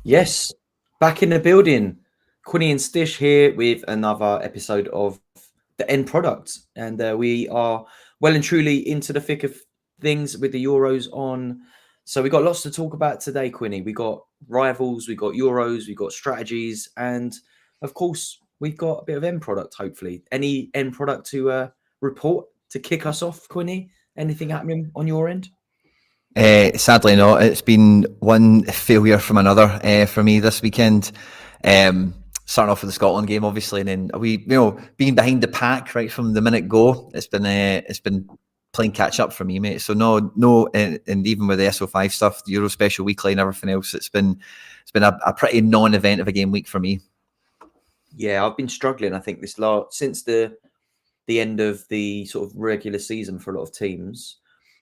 Yes, back in the building. Quinny and Stish here with another episode of the end product, and we are well and truly into the thick of things with the Euros on. So we got lots to talk about today, Quinny. We got rivals, we got Euros, we got strategies, and of course we've got a bit of end product. Hopefully, any end product to report to kick us off, Quinny? Anything happening on your end? Sadly not. It's been one failure from another for me this weekend. Starting off with the Scotland game, obviously, and then being behind the pack right from the minute go. It's been playing catch up for me, mate. So no, and even with the SO5 stuff, the Euro Special Weekly and everything else, it's been a pretty non-event of a game week for me. Yeah, I've been struggling. I think since the end of the sort of regular season for a lot of teams.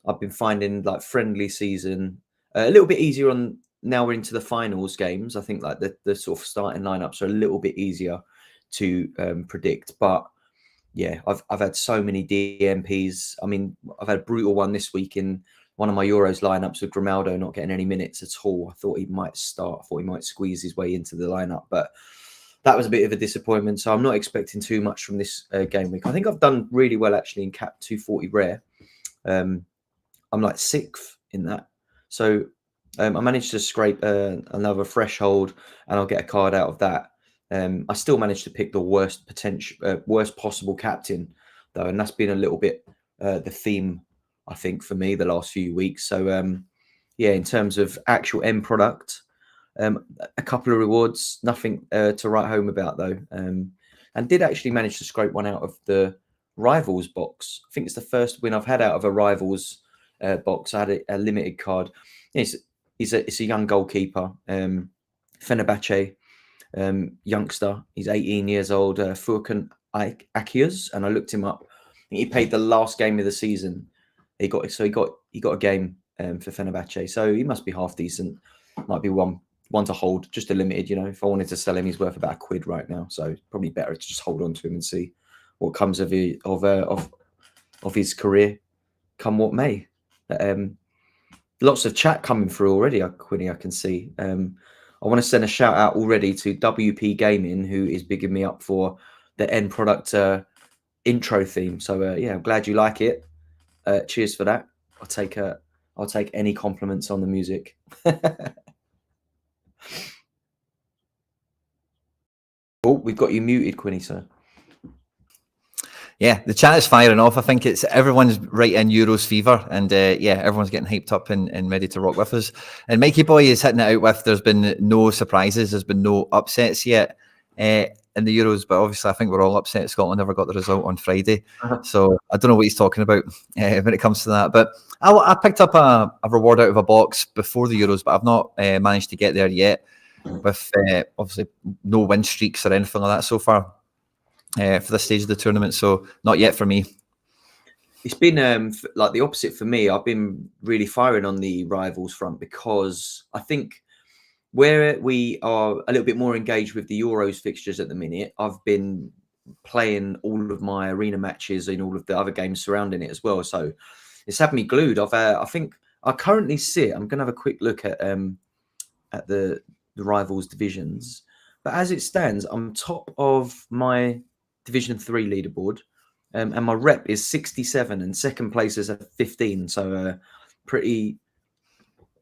I've been finding like friendly season a little bit easier on now we're into the finals games. I think like the sort of starting lineups are a little bit easier to predict. But yeah, I've had so many DMPs. I mean, I've had a brutal one this week in one of my Euros lineups with Grimaldo not getting any minutes at all. I thought he might start. I thought he might squeeze his way into the lineup, but that was a bit of a disappointment. So I'm not expecting too much from this game week. I think I've done really well actually in Cap 240 rare. I'm like 6th in that. So I managed to scrape another threshold and I'll get a card out of that. I still managed to pick the worst possible captain though. And that's been a little bit the theme, I think, for me the last few weeks. So yeah, in terms of actual end product, a couple of rewards, nothing to write home about though. And did actually manage to scrape one out of the Rivals box. I think it's the first win I've had out of a Rivals box. I had a limited card. It's a young goalkeeper, Fenerbahce youngster. He's 18 years old, Furkan Akiuz, and I looked him up. I think he played the last game of the season. He got a game for Fenerbahce, so he must be half decent. Might be one to hold, just a limited. You know, if I wanted to sell him, he's worth about £1 right now, so probably better to just hold on to him and see what comes of his career, come what may. Lots of chat coming through already, Quinny, I can see. I want to send a shout out already to WP Gaming, who is bigging me up for the end product intro theme. So yeah, I'm glad you like it. Cheers for that. I'll take any compliments on the music. Oh, we've got you muted, Quinny, sir. Yeah, the chat is firing off. I think everyone's right in Euros fever, and yeah, everyone's getting hyped up and ready to rock with us. And Mikey Boy is hitting it out with there's been no surprises, there's been no upsets yet in the Euros, but obviously I think we're all upset Scotland never got the result on Friday. So I don't know what he's talking about when it comes to that. But I picked up a reward out of a box before the Euros, but I've not managed to get there yet with obviously no win streaks or anything like that so far. For this stage of the tournament, so not yet for me. It's been like the opposite for me. I've been really firing on the Rivals front because I think where we are a little bit more engaged with the Euros fixtures at the minute, I've been playing all of my arena matches and all of the other games surrounding it as well. So it's had me glued. I think I currently sit. I'm going to have a quick look at the Rivals divisions, but as it stands, I'm top of my Division 3 leaderboard, and my rep is 67 and second place is at 15. So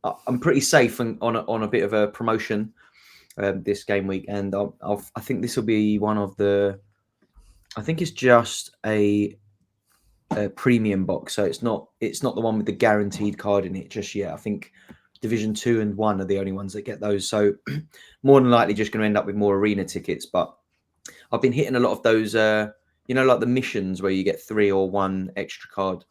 I'm pretty safe on a bit of a promotion this game week, and I think this will be one of the. I think it's just a premium box, so it's not the one with the guaranteed card in it just yet. I think Division 2 and 1 are the only ones that get those, so more than likely just going to end up with more arena tickets, but. I've been hitting a lot of those, like the missions where you get 3 or 1 extra card.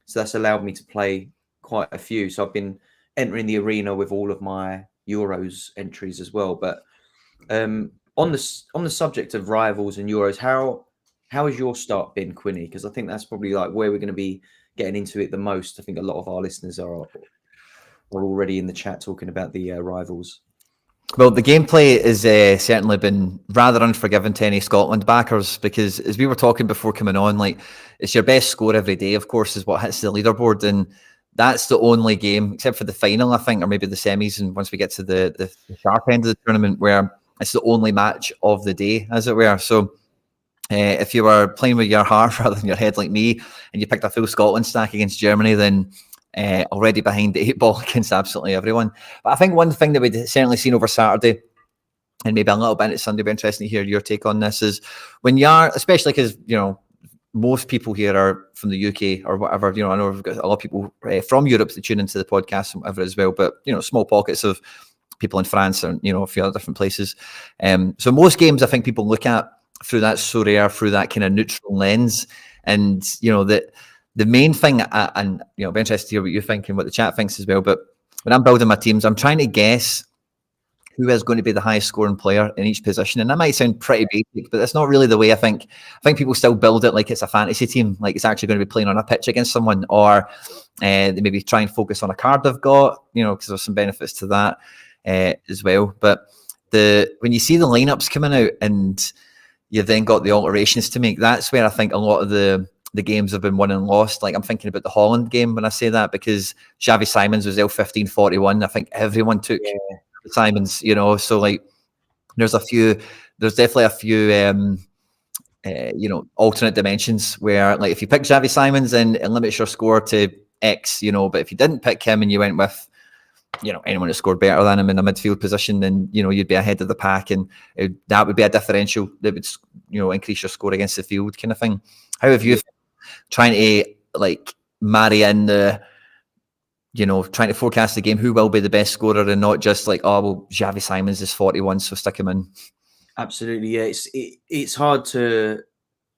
So that's allowed me to play quite a few. So I've been entering the arena with all of my Euros entries as well. But on the subject of Rivals and Euros, how has your start been, Quinny? Because I think that's probably like where we're going to be getting into it the most. I think a lot of our listeners are already in the chat talking about the Rivals. Well, the gameplay has certainly been rather unforgiving to any Scotland backers because, as we were talking before coming on, like it's your best score every day, of course, is what hits the leaderboard. And that's the only game, except for the final, I think, or maybe the semis, and once we get to the sharp end of the tournament, where it's the only match of the day, as it were. So if you were playing with your heart rather than your head like me, and you picked a full Scotland stack against Germany, then already behind the 8 ball against absolutely everyone. But I think one thing that we'd certainly seen over Saturday, and maybe a little bit at Sunday, be interesting to hear your take on this, is when you're, especially because, you know, most people here are from the UK or whatever, you know, I know we've got a lot of people from Europe that tune into the podcast and whatever as well, but, you know, small pockets of people in France and, you know, a few other different places. So most games I think people look at through that Sorare, through that kind of neutral lens. And, you know, the main thing, and, you know, I'll be interested to hear what you think and what the chat thinks as well, but when I'm building my teams, I'm trying to guess who is going to be the highest scoring player in each position. And that might sound pretty basic, but that's not really the way I think. I think people still build it like it's a fantasy team, like it's actually going to be playing on a pitch against someone, or they maybe try and focus on a card they've got, you know, because there's some benefits to that as well. But when you see the lineups coming out and you've then got the alterations to make, that's where I think a lot of the games have been won and lost. Like I'm thinking about the Holland game when I say that, because Xavi Simons was L1541. I think everyone took Simons, you know, so like there's definitely a few you know, alternate dimensions where, like, if you pick Xavi Simons and limits your score to X, you know, but if you didn't pick him and you went with, you know, anyone that scored better than him in a midfield position, then, you know, you'd be ahead of the pack, and that would be a differential that would, you know, increase your score against the field kind of thing. How have you trying to like marry in the, you know, trying to forecast the game, who will be the best scorer, and not just like, oh, well, Xavi Simons is 41, so stick him in? Absolutely, yeah. It's hard to,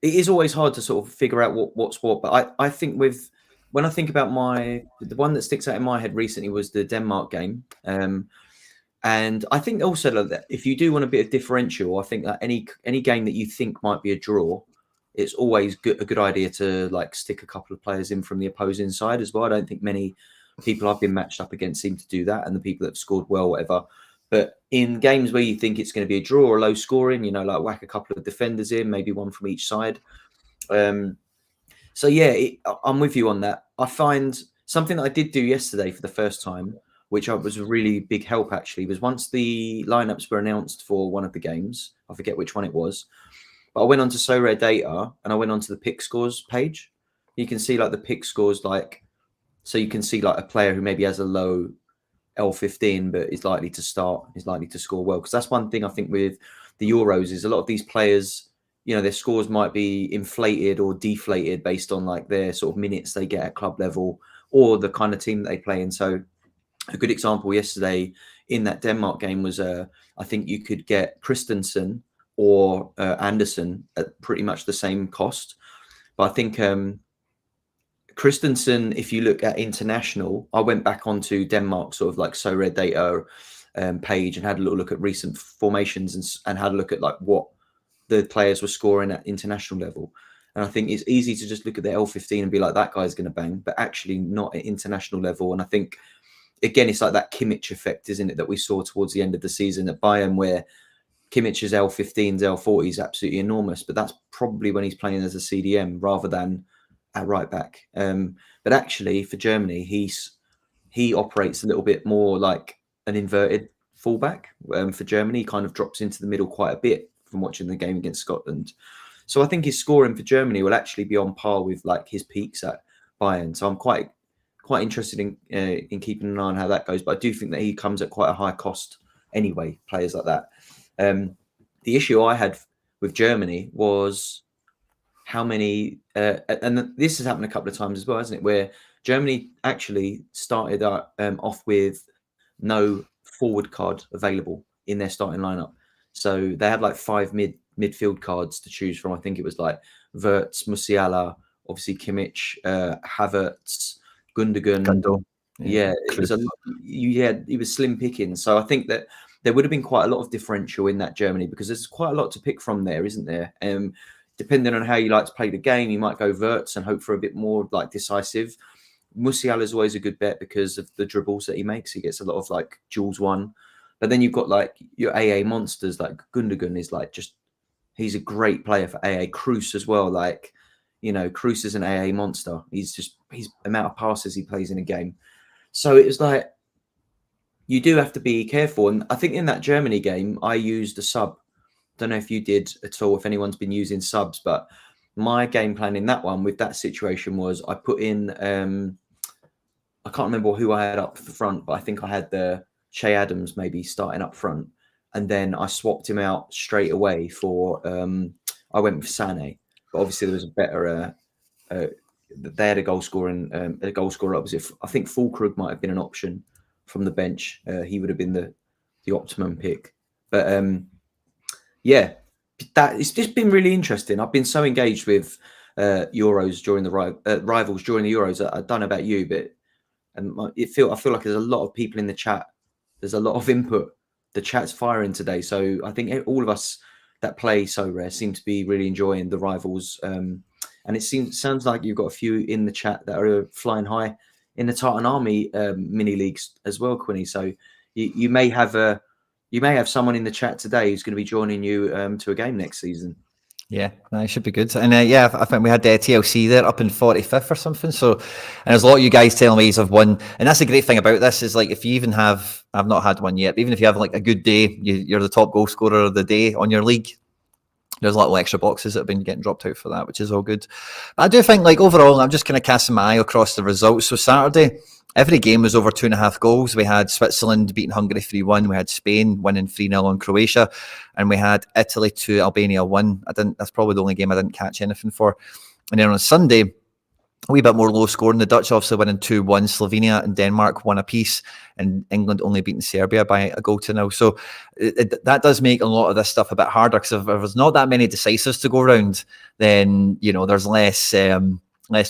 it is always hard to sort of figure out what's what. But I think when I think about the one that sticks out in my head recently was the Denmark game. And I think also that if you do want a bit of differential, I think that any game that you think might be a draw, it's always a good idea to like stick a couple of players in from the opposing side as well. I don't think many people I've been matched up against seem to do that, and the people that have scored well, whatever. But in games where you think it's going to be a draw or low scoring, you know, like whack a couple of defenders in, maybe one from each side. So yeah, I'm with you on that. I find something that I did do yesterday for the first time, which was a really big help actually, was once the lineups were announced for one of the games, I forget which one it was, but I went onto Sorare data and I went onto the pick scores page. You can see like the pick scores, like, so you can see like a player who maybe has a low L15 but is likely to start, is likely to score well. Because that's one thing I think with the Euros is a lot of these players, you know, their scores might be inflated or deflated based on like their sort of minutes they get at club level or the kind of team that they play in. So a good example yesterday in that Denmark game was I think you could get Christensen or Anderson at pretty much the same cost. But I think Christensen, if you look at international, I went back onto Denmark sort of like Sorare data page and had a little look at recent formations and had a look at like what the players were scoring at international level. And I think it's easy to just look at the L15 and be like, that guy's going to bang, but actually not at international level. And I think, again, it's like that Kimmich effect, isn't it, that we saw towards the end of the season at Bayern, where Kimmich's L15s, L40 is absolutely enormous, but that's probably when he's playing as a CDM rather than at right back. But actually for Germany, he operates a little bit more like an inverted fullback. For Germany, he kind of drops into the middle quite a bit from watching the game against Scotland. So I think his scoring for Germany will actually be on par with like his peaks at Bayern. So I'm quite interested in keeping an eye on how that goes. But I do think that he comes at quite a high cost anyway, players like that. The issue I had with Germany was how many, and this has happened a couple of times as well, hasn't it? Where Germany actually started off with no forward card available in their starting lineup. So they had like 5 midfield cards to choose from. I think it was like Wirtz, Musiala, obviously Kimmich, Havertz, Gundogan. Yeah, it was it was slim picking. So I think that there would have been quite a lot of differential in that Germany, because there's quite a lot to pick from there, isn't there? Depending on how you like to play the game, you might go Wirtz and hope for a bit more like decisive. Musiala is always a good bet because of the dribbles that he makes. He gets a lot of like duels won. But then you've got like your AA monsters, like Gundogan is like just, he's a great player for AA. Kroos as well. Like You know, Cruz is an AA monster. He's amount of passes he plays in a game. So it was like, you do have to be careful. And I think in that Germany game, I used a sub. Don't know if you did at all, if anyone's been using subs, but my game plan in that one with that situation was I put in, I can't remember who I had up the front, but I think I had the Shea Adams maybe starting up front. And then I swapped him out straight away for, I went with Sané. But obviously there was a better, they had a goal scoring, a goal scorer opposite. I think Fulkrug might have been an option from the bench. He would have been the optimum pick. But yeah, it's just been really interesting. I've been so engaged with Euros during the rivals during the Euros. I don't know about you, but I feel like there's a lot of people in the chat. There's a lot of input. The chat's firing today, so I think all of us that play Sorare seem to be really enjoying the rivals. And it sounds like you've got a few in the chat that are flying high in the Titan Army mini leagues as well, Quinny. So you may have someone in the chat today who's going to be joining you to a game next season. Yeah, it should be good. And yeah, I think we had TLC there up in 45th or something. So, and there's a lot of you guys telling me you've won. And that's the great thing about this is like, if you even have, I've not had one yet, but even if you have like a good day, you're the top goal scorer of the day on your league. There's a lot of extra boxes that have been getting dropped out for that, which is all good. But I do think like overall, I'm just kind of casting my eye across the results. So Saturday, every game was over 2.5 goals. We had Switzerland beating Hungary 3-1. We had Spain winning 3-0 on Croatia. And we had Italy 2, Albania 1. That's probably the only game I didn't catch anything for. And then on Sunday, a wee bit more low scoring. The Dutch obviously winning 2-1. Slovenia and Denmark 1 apiece. And England only beating Serbia by 1-0. So that does make a lot of this stuff a bit harder, because if there's not that many decisives to go around, then, you know, there's less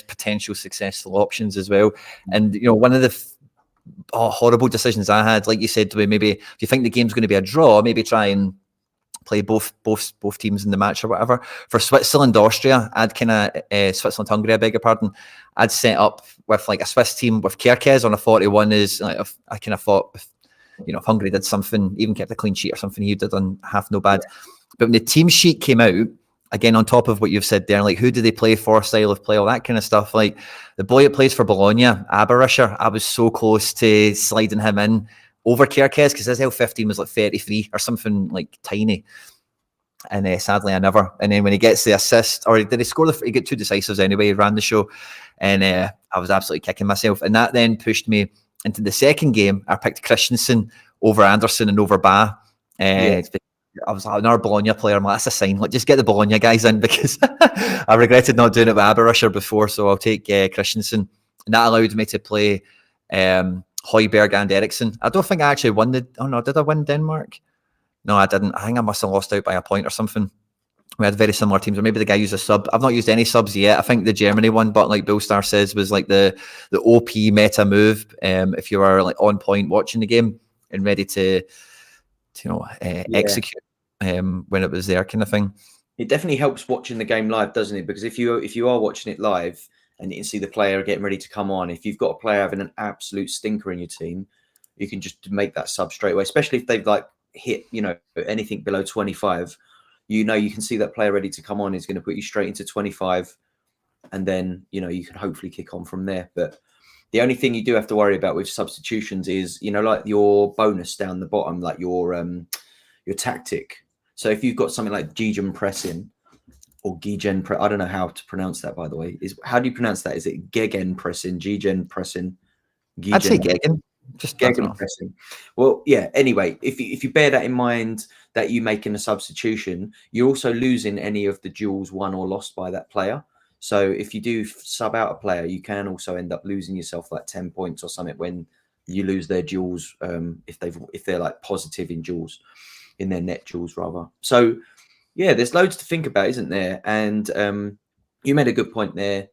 potential successful options as well. And, you know, one of the horrible decisions I had, like you said to me, maybe if you think the game's going to be a draw, maybe try and play both teams in the match or whatever. For Switzerland, Austria, I'd kind of Switzerland, Hungary, I beg your pardon. I'd set up with like a Swiss team with Kerkez on a 41. Is like, if I kind of thought, if Hungary did something, even kept a clean sheet or something, he did on half no bad. But when the team sheet came out, again, on top of what you've said there, like who do they play for, style of play, all that kind of stuff. Like the boy that plays for Bologna, Aberischer, I was so close to sliding him in over Kerkez because his L15 was like 33 or something like tiny. And sadly, I never. And then when he gets the assist, or did he score he got 2 decisives anyway, he ran the show. And I was absolutely kicking myself. And that then pushed me into the second game. I picked Christensen over Anderson and over Ba. I was like, another Bologna player. I'm like, that's a sign. Like, just get the Bologna guys in, because I regretted not doing it with Aberischer before. So I'll take Christensen. And that allowed me to play Højbjerg and Eriksson. I don't think I actually won did I win Denmark? No, I didn't. I think I must have lost out by a point or something. We had very similar teams, or maybe the guy used a sub. I've not used any subs yet. I think the Germany one, but like Bill Star says, was like the OP meta move. If you are like on point watching the game and ready to execute when it was there, kind of thing. It definitely helps watching the game live, doesn't it? Because if you are watching it live and you can see the player getting ready to come on, if you've got a player having an absolute stinker in your team, you can just make that sub straight away. Especially if they've like hit anything below 25, you can see that player ready to come on is going to put you straight into 25, and then you can hopefully kick on from there. But the only thing you do have to worry about with substitutions is like your bonus down the bottom, like your tactic. So if you've got something like Gegen pressing or Gegen I don't know how to pronounce that, by the way. How do you pronounce that? Is it Gegen pressing, Gegen pressing? I'd say Gegen. Just Gegen pressing. Well, yeah. Anyway, if you bear that in mind, that you making a substitution, you're also losing any of the duels won or lost by that player. So if you do sub out a player, you can also end up losing yourself like 10 points or something when you lose their duels. If they're like positive in duels, in their net duels rather. So yeah, there's loads to think about, isn't there? And you made a good point there.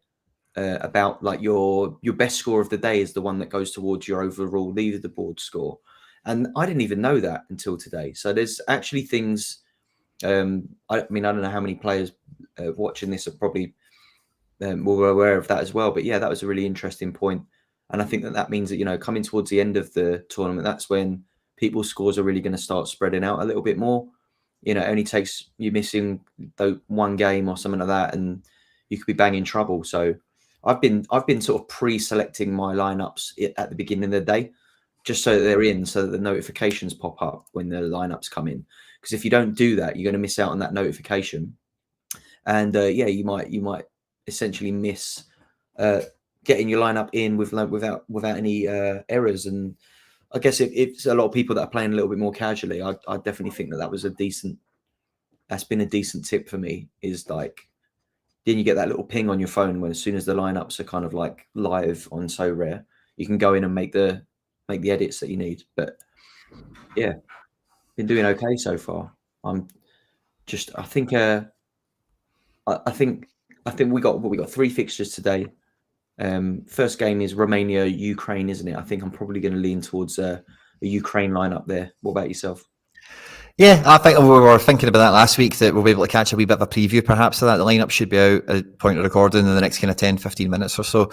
About like your best score of the day is the one that goes towards your overall leaderboard score, and I didn't even know that until today. So there's actually things. I don't know how many players watching this are probably more aware of that as well. But yeah, that was a really interesting point, and I think that means that coming towards the end of the tournament, that's when people's scores are really going to start spreading out a little bit more. It only takes you missing one game or something like that, and you could be banging trouble. So I've been sort of pre-selecting my lineups at the beginning of the day, just so that they're in, so that the notifications pop up when the lineups come in. Because if you don't do that, you're going to miss out on that notification, and you might essentially miss getting your lineup in without any errors. And I guess if it's a lot of people that are playing a little bit more casually, I definitely think that's been a decent tip for me. Is like, then you get that little ping on your phone when as soon as the lineups are kind of like live on Sorare, you can go in and make the edits that you need. But yeah, been doing okay so far. I think we got 3 fixtures today. First game is Romania, Ukraine, isn't it? I think I'm probably going to lean towards a Ukraine lineup there. What about yourself? Yeah, I think we were thinking about that last week, that we'll be able to catch a wee bit of a preview perhaps of that. The lineup should be out at point of recording in the next kind of 10-15 minutes or so.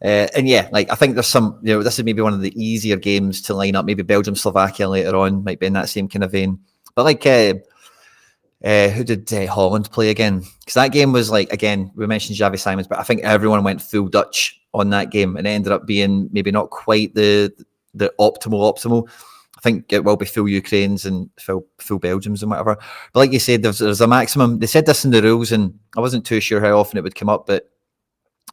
And yeah, like I think there's some, this is maybe one of the easier games to line up. Maybe Belgium, Slovakia later on might be in that same kind of vein. But like, who did Holland play again? Because that game was like, again, we mentioned Javi Simons, but I think everyone went full Dutch on that game, and it ended up being maybe not quite the optimal. I think it will be full Ukraines and full Belgiums and whatever. But like you said, there's a maximum. They said this in the rules, and I wasn't too sure how often it would come up, but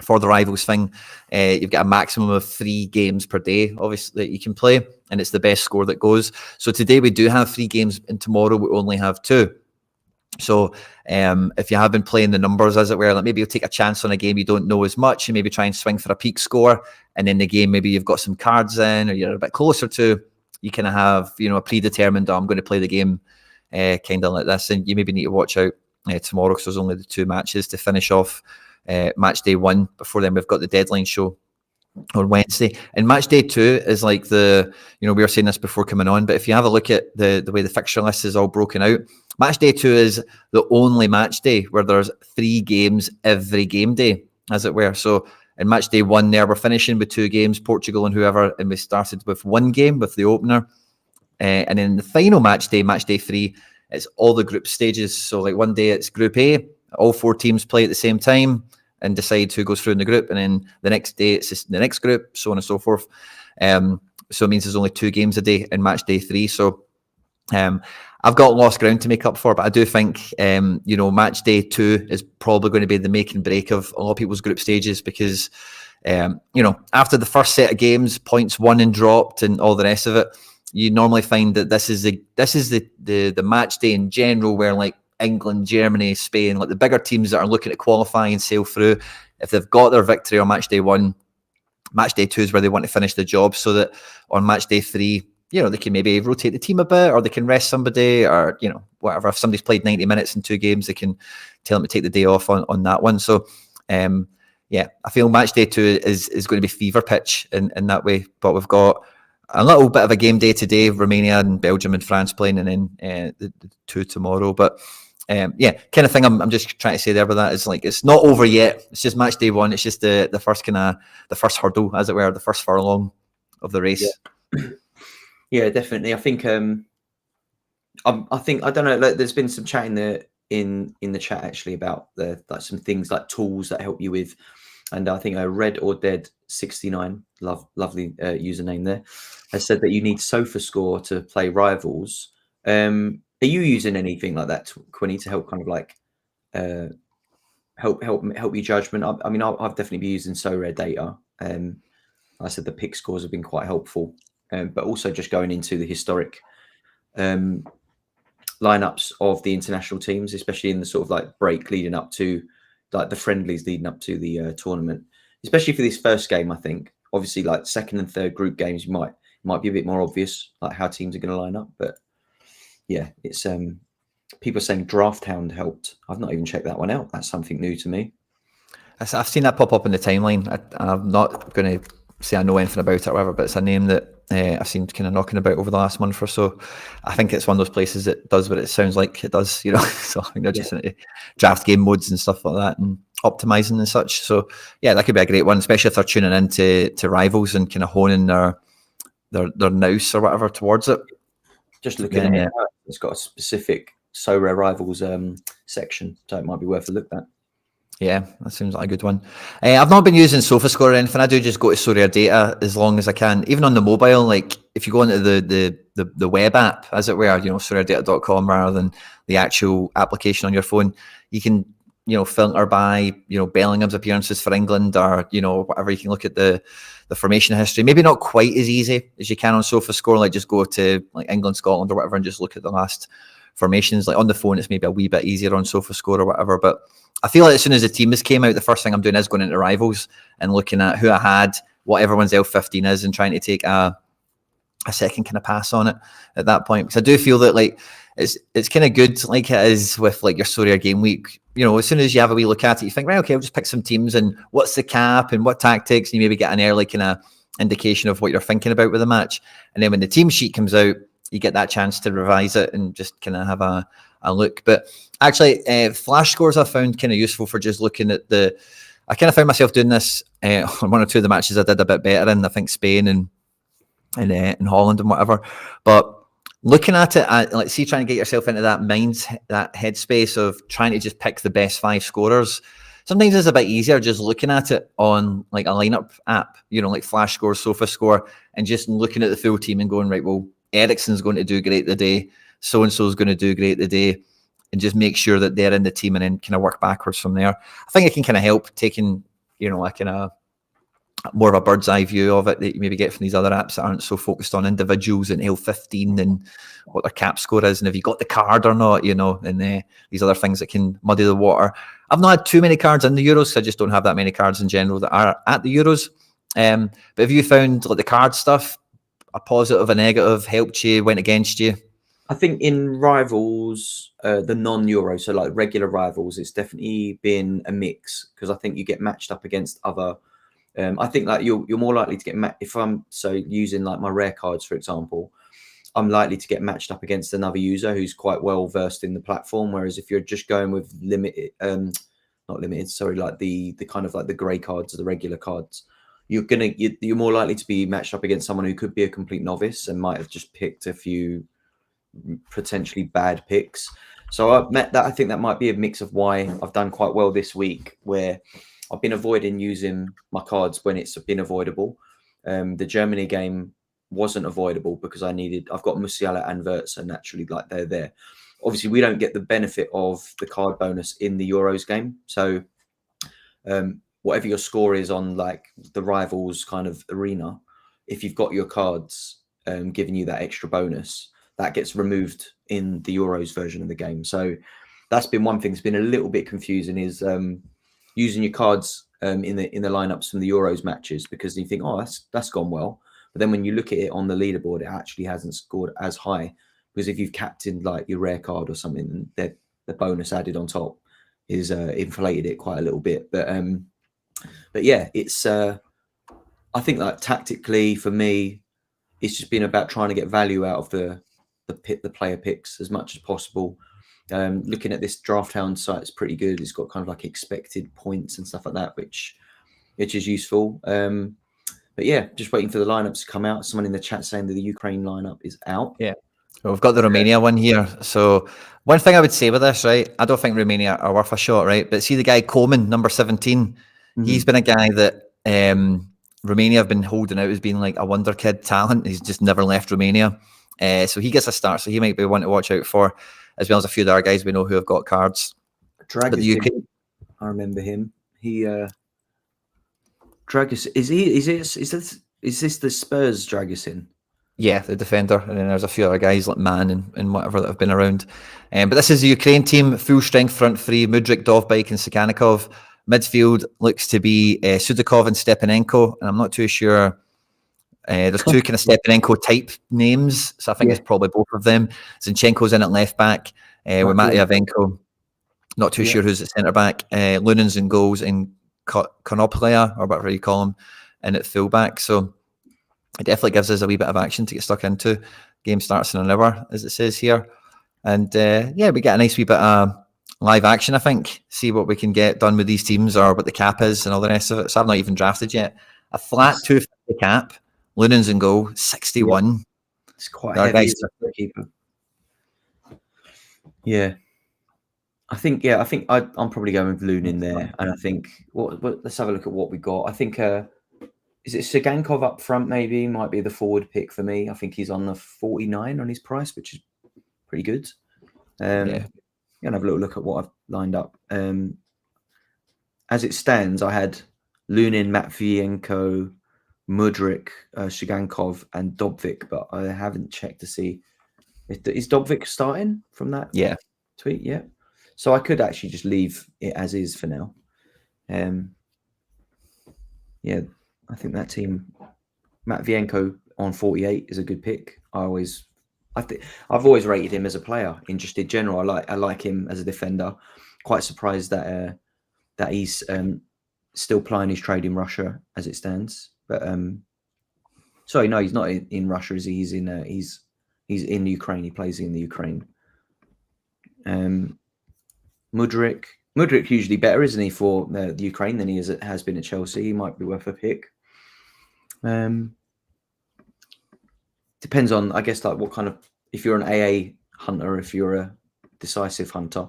for the rivals thing, you've got a maximum of 3 games per day, obviously, that you can play, and it's the best score that goes. So today we do have 3 games, and tomorrow we only have 2. So if you have been playing the numbers, as it were, like maybe you'll take a chance on a game you don't know as much, and maybe try and swing for a peak score, and in the game maybe you've got some cards in, or you're a bit closer to, you kind of have, a predetermined, I'm going to play the game kind of like this, and you maybe need to watch out tomorrow, because there's only the 2 matches to finish off match day 1. Before then we've got the deadline show on Wednesday, and match day 2 is like the, we were saying this before coming on, but if you have a look at the way the fixture list is all broken out, match day 2 is the only match day where there's 3 games every game day, as it were. So in match day 1 there, we're finishing with 2 games, Portugal and whoever, and we started with 1 game with the opener. And then the final match day 3, it's all the group stages. So like one day it's Group A, all 4 teams play at the same time and decide who goes through in the group. And then the next day it's just the next group, so on and so forth. So it means there's only 2 games a day in match day 3. So I've got lost ground to make up for, but I do think, match day 2 is probably going to be the make and break of a lot of people's group stages, because, after the first set of games, points won and dropped and all the rest of it, you normally find that this is the match day in general where like England, Germany, Spain, like the bigger teams that are looking to qualify and sail through, if they've got their victory on match day 1, match day 2 is where they want to finish the job, so that on match day 3, they can maybe rotate the team a bit, or they can rest somebody, or, whatever. If somebody's played 90 minutes in 2 games, they can tell them to take the day off on that one. So, I feel match day 2 is going to be fever pitch in that way. But we've got a little bit of a game day today, Romania and Belgium and France playing, and then the 2 tomorrow. But, kind of thing I'm just trying to say there with that is like, it's not over yet. It's just match day 1. It's just the first hurdle, as it were, the first furlong of the race. Yeah, definitely. I think I don't know. Like, there's been some chat in the chat actually about some things like tools that help you with, and I think Red or Dead 69, lovely username there, has said that you need SofaScore to play rivals. Are you using anything like that, Quinny, to help kind of like help your judgment? I mean, I've definitely been using Sorare data. I said the pick scores have been quite helpful. But also just going into the historic lineups of the international teams, especially in the sort of like break leading up to like the friendlies leading up to the tournament, especially for this first game. I think obviously like second and third group games, might be a bit more obvious like how teams are going to line up. But yeah, it's people saying Draft Hound helped. I've not even checked that one out. That's something new to me. I've seen that pop up in the timeline. I'm not going to say I know anything about it or whatever, but it's a name that I've seen kind of knocking about over the last month or so. I think it's one of those places that does what it sounds like it does, So I think they're just into draft game modes and stuff like that and optimizing and such. So yeah, that could be a great one, especially if they're tuning into rivals and kind of honing their nous or whatever towards it. Just looking at it, it's got a specific Sorare rivals section, so it might be worth a look at. Yeah, that seems like a good one. I've not been using SofaScore or anything. I do just go to Sorare Data as long as I can. Even on the mobile, like if you go into the web app, as it were, soraredata.com rather than the actual application on your phone, you can, filter by, Bellingham's appearances for England or, whatever. You can look at the formation history. Maybe not quite as easy as you can on SofaScore, like just go to like England, Scotland or whatever and just look at the last formations. Like on the phone, it's maybe a wee bit easier on SofaScore or whatever, but I feel like as soon as the team has came out, the first thing I'm doing is going into rivals and looking at who I had, what everyone's L15 is, and trying to take a second kind of pass on it at that point. Because I do feel that like it's kind of good, like it is with like your Sorare game week. As soon as you have a wee look at it, you think, right, okay, I'll just pick some teams and what's the cap and what tactics, and you maybe get an early kind of indication of what you're thinking about with the match. And then when the team sheet comes out, you get that chance to revise it and just kind of have a look. But actually, flash scores I found kind of useful for just looking at I kind of found myself doing this on one or two of the matches I did a bit better in, I think Spain and Holland and whatever. But looking at it, like see, trying to get yourself into that that headspace of trying to just pick the best 5 scorers. Sometimes it's a bit easier just looking at it on like a lineup app, like Flash Score, SofaScore, and just looking at the full team and going, right, well, Eriksen's going to do great today, so-and-so is going to do great today, and just make sure that they're in the team and then kind of work backwards from there. I think it can kind of help taking, like kind of more of a bird's eye view of it that you maybe get from these other apps that aren't so focused on individuals and L15 and what their cap score is and if you got the card or not, and these other things that can muddy the water. I've not had too many cards in the Euros, so I just don't have that many cards in general that are at the Euros. But have you found like the card stuff, a positive, a negative, helped you, went against you? I think in rivals, the non-Euro, so like regular rivals, it's definitely been a mix because I think you get matched up against other. I think like you're more likely to get if I'm using like my rare cards, for example, I'm likely to get matched up against another user who's quite well versed in the platform. Whereas if you're just going with limited, not limited, sorry, like the kind of like the grey cards or the regular cards, you're more likely to be matched up against someone who could be a complete novice and might have just picked a few potentially bad picks. So I think that might be a mix of why I've done quite well this week, where I've been avoiding using my cards when it's been avoidable. The Germany game wasn't avoidable because I've got Musiala and Wirtz, so naturally like they're there. Obviously, we don't get the benefit of the card bonus in the Euros game. So whatever your score is on like the rivals kind of arena, if you've got your cards giving you that extra bonus, that gets removed in the Euros version of the game. So that's been one thing that's been a little bit confusing is using your cards in the lineups from the Euros matches, because you think, oh, that's gone well. But then when you look at it on the leaderboard, it actually hasn't scored as high, because if you've captained like your rare card or something, the bonus added on top is inflated it quite a little bit. But yeah, it's I think like tactically for me, it's just been about trying to get value out of the player picks as much as possible. Looking at this Draft Hound site, it's pretty good. It's got kind of like expected points and stuff like that, which is useful. But yeah, just waiting for the lineups to come out. Someone in the chat saying that the Ukraine lineup is out. Yeah. Well, we've got the Romania one here. So one thing I would say with this, right, I don't think Romania are worth a shot, right? But see the guy Coleman, number 17, he's been a guy that Romania have been holding out as being like a wonder kid talent. He's just never left Romania. So he gets a start. So he might be one to watch out for, as well as a few other guys we know who have got cards. Dragus, I remember him. He Dragus, is this the Spurs Dragusin? Yeah, the defender, and then there's a few other guys like Mann and whatever that have been around. But this is the Ukraine team, full strength front three: Mudryk, Dovbyk, and Sakanikov. Midfield looks to be Sudakov and Stepanenko, and I'm not too sure. There's two kind of Stepanenko type names, so I think it's probably both of them. Zinchenko's in at left back with Matyavenko. Not too sure who's at centre back. Lunen's in goals, and Konoplea, or whatever you call him, in at full back. So it definitely gives us a wee bit of action to get stuck into. Game starts in an hour, as it says here. And we get a nice wee bit of live action, I think. See what we can get done with these teams, or what the cap is and all the rest of it. So I've not even drafted yet. A flat 250 cap. Lunen's in goal, 61. Yeah. It's quite heavy for a keeper. Yeah. I think I'm probably going with Loon in there, and I think let's have a look at what we got. I think is it Sigankov up front? Maybe might be the forward pick for me. I think he's on the 49 on his price, which is pretty good. Yeah. And have a little look at what I've lined up. As it stands, I had Lunin, Matvienko, Mudryk, Shigankov, and Dobvik, but I haven't checked to see is Dobvik starting from that tweet. Yeah, so I could actually just leave it as is for now. Yeah, I think that team, Matvienko on 48 is a good pick. I've always rated him as a player in general. I like him as a defender. Quite surprised that he's still plying his trade in Russia as it stands. But sorry, no, he's not in Russia. Is he? He's in Ukraine. He plays in the Ukraine. Mudryk usually better, isn't he, for the Ukraine than he has been at Chelsea? He might be worth a pick. Depends on, I guess, like what kind of, if you're an AA hunter, if you're a decisive hunter.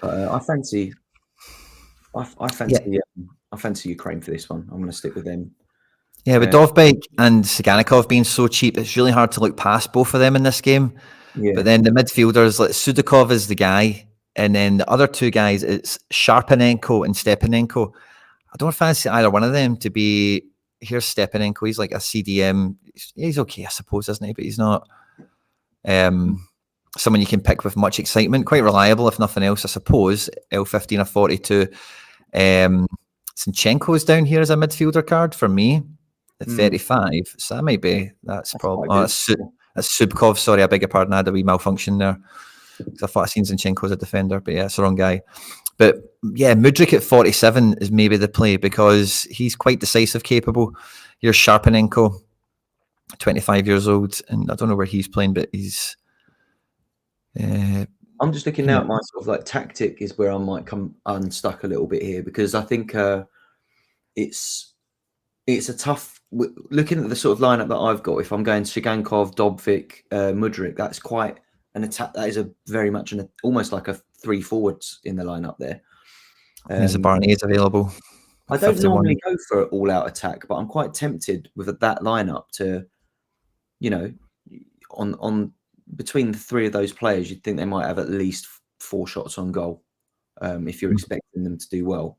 I fancy Ukraine for this one. I'm going to stick with them. Yeah, with Dovbyk and Siganikov being so cheap, it's really hard to look past both of them in this game. Yeah. But then the midfielders, like Sudakov is the guy, and then the other two guys, it's Sharpenenko and Stepanenko. I don't fancy either one of them to be. Here's Stepanenko. He's like a CDM. He's okay, I suppose, isn't he? But he's not someone you can pick with much excitement. Quite reliable, if nothing else, I suppose. L15 or 42. Zinchenko's down here as a midfielder card for me at 35. So that might be. That's probably. That's Subkov. Sorry, I beg your pardon. I had a wee malfunction there. I thought I seen Zinchenko as a defender, but yeah, it's the wrong guy. But yeah, Mudryk at 47 is maybe the play because he's quite decisive, capable. Here's Sharpenenko, 25 years old, and I don't know where he's playing, but he's. I'm just looking now at my sort of like tactic is where I might come unstuck a little bit here because I think it's a tough. Looking at the sort of lineup that I've got, if I'm going Shigankov, Dobvik, Mudryk, that's quite an attack. That is very much almost like a 3 forwards in the lineup there. There's a Barney's available. I don't normally go for all-out attack, but I'm quite tempted with that lineup to, on between the 3 of those players, you'd think they might have at least 4 shots on goal. If you're expecting them to do well,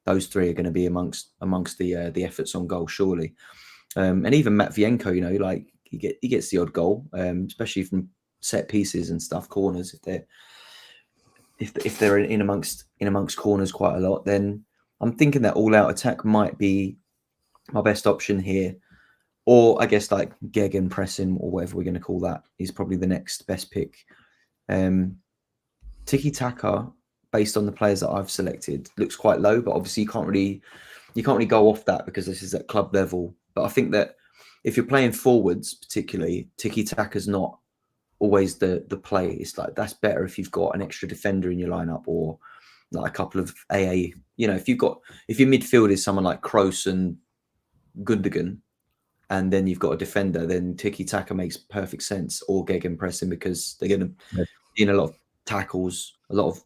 those 3 are going to be amongst the efforts on goal, surely. And even Matvienko, like he gets the odd goal, especially from set pieces and stuff, corners. If they're in amongst corners quite a lot, then I'm thinking that all-out attack might be my best option here. Or I guess like Gegen pressing or whatever we're going to call that is probably the next best pick. Tiki-taka, based on the players that I've selected, looks quite low, but obviously you can't really go off that because this is at club level. But I think that if you're playing forwards, particularly, tiki-taka is not always the play. It's like that's better if you've got an extra defender in your lineup or like a couple of AA. If your midfield is someone like Kroos and Gundogan, and then you've got a defender, then tiki-taka makes perfect sense, or Gegen pressing because they're going to be in a lot of tackles, a lot of,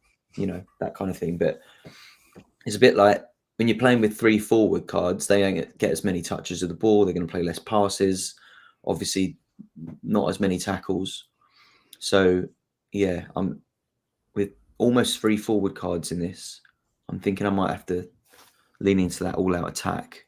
that kind of thing. But it's a bit like when you're playing with 3 forward cards, they don't get as many touches of the ball. They're going to play less passes, obviously not as many tackles. So, yeah, I'm with almost 3 forward cards in this. I'm thinking I might have to lean into that all-out attack.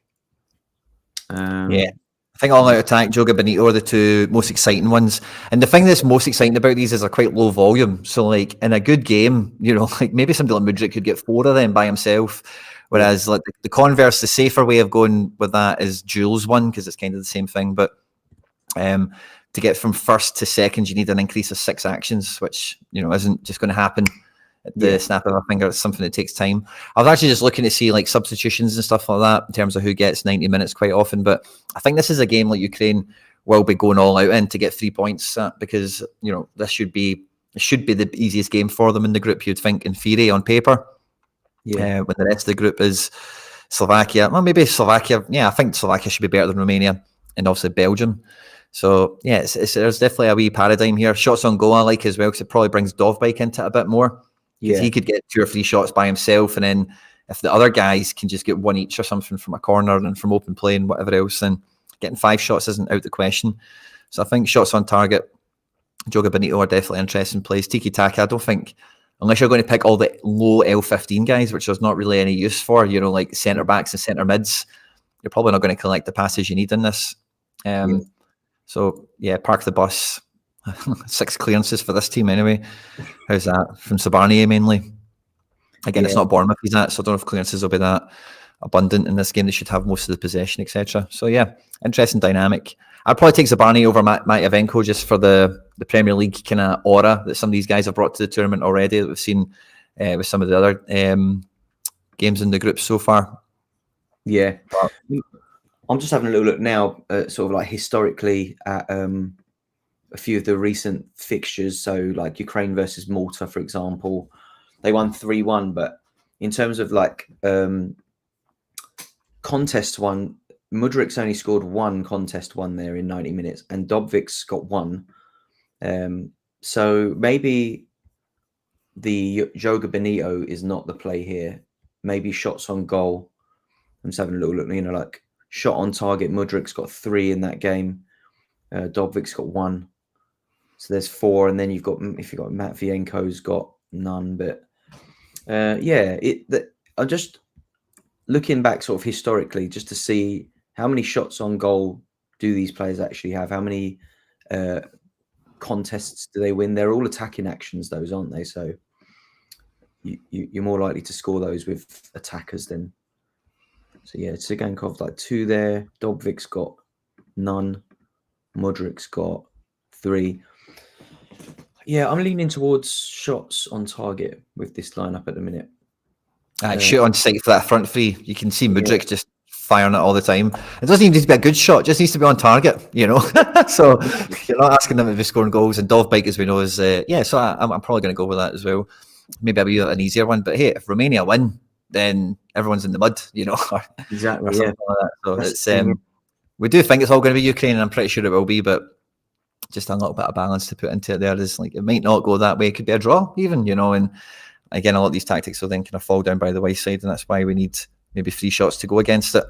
Yeah. I think all-out attack, Joga Benito are the 2 most exciting ones. And the thing that's most exciting about these is they're quite low volume. So, like, in a good game, like maybe somebody like Mudryk could get 4 of them by himself. Whereas, like, the converse, the safer way of going with that is Jules one, because it's kind of the same thing. But to get from first to second, you need an increase of 6 actions, which, isn't just going to happen at the snap of a finger. It's something that takes time. I was actually just looking to see like substitutions and stuff like that in terms of who gets 90 minutes quite often. But I think this is a game like Ukraine will be going all out in to get 3 points because, this should be the easiest game for them in the group, you'd think, in theory, on paper. Yeah. When the rest of the group is Slovakia. Well, maybe Slovakia. Yeah, I think Slovakia should be better than Romania and also Belgium. So, yeah, there's definitely a wee paradigm here. Shots on goal I like as well because it probably brings Dovbyk into it a bit more. because he could get 2 or 3 shots by himself, and then if the other guys can just get 1 each or something from a corner and from open play and whatever else, then getting 5 shots isn't out the question. So I think shots on target, Joga Bonito are definitely interesting plays. Tiki Taka, I don't think, unless you're going to pick all the low L15 guys, which there's not really any use for, like centre backs and centre mids, you're probably not going to collect the passes you need in this. So yeah, park the bus. 6 clearances for this team anyway. How's that? From Sabarnia mainly. Again, it's not Bournemouth he's at, so I don't know if clearances will be that abundant in this game. They should have most of the possession, etc. So yeah, interesting dynamic. I'd probably take Zabarni over Matyavenko just for the Premier League kind of aura that some of these guys have brought to the tournament already that we've seen with some of the other games in the group so far. Yeah. I'm just having a little look now, sort of like historically at a few of the recent fixtures. So like Ukraine versus Malta, for example, they won 3-1. But in terms of like contest one, Mudrik's only scored 1 contest one there in 90 minutes, and Dobvik's got 1. So maybe the Joga Bonito is not the play here. Maybe shots on goal. I'm just having a little look, like shot on target. Mudrik's got 3 in that game. Dobvik's got 1. So there's 4, and then if you've got Matvienko's got none. But I'm just looking back sort of historically just to see how many shots on goal do these players actually have? How many contests do they win? They're all attacking actions, those, aren't they? So you're more likely to score those with attackers than. So yeah, Tsigankov like 2 there. Dobvik's got none. Mudrik's got 3. Yeah, I'm leaning towards shots on target with this lineup at the minute. Shoot on sight for that front 3. You can see Mudrik just firing it all the time. It doesn't even need to be a good shot; it just needs to be on target. So you're not asking them to be scoring goals. And Dovbyk, as we know, is So I'm probably going to go with that as well. Maybe I'll be an easier one, but hey, if Romania win, then everyone's in the mud. Exactly. Or something like that. So it's we do think it's all going to be Ukraine, and I'm pretty sure it will be, but just a little bit of balance to put into it there is like it might not go that way. It could be a draw even, and again, a lot of these tactics will then kind of fall down by the wayside, and that's why we need maybe 3 shots to go against it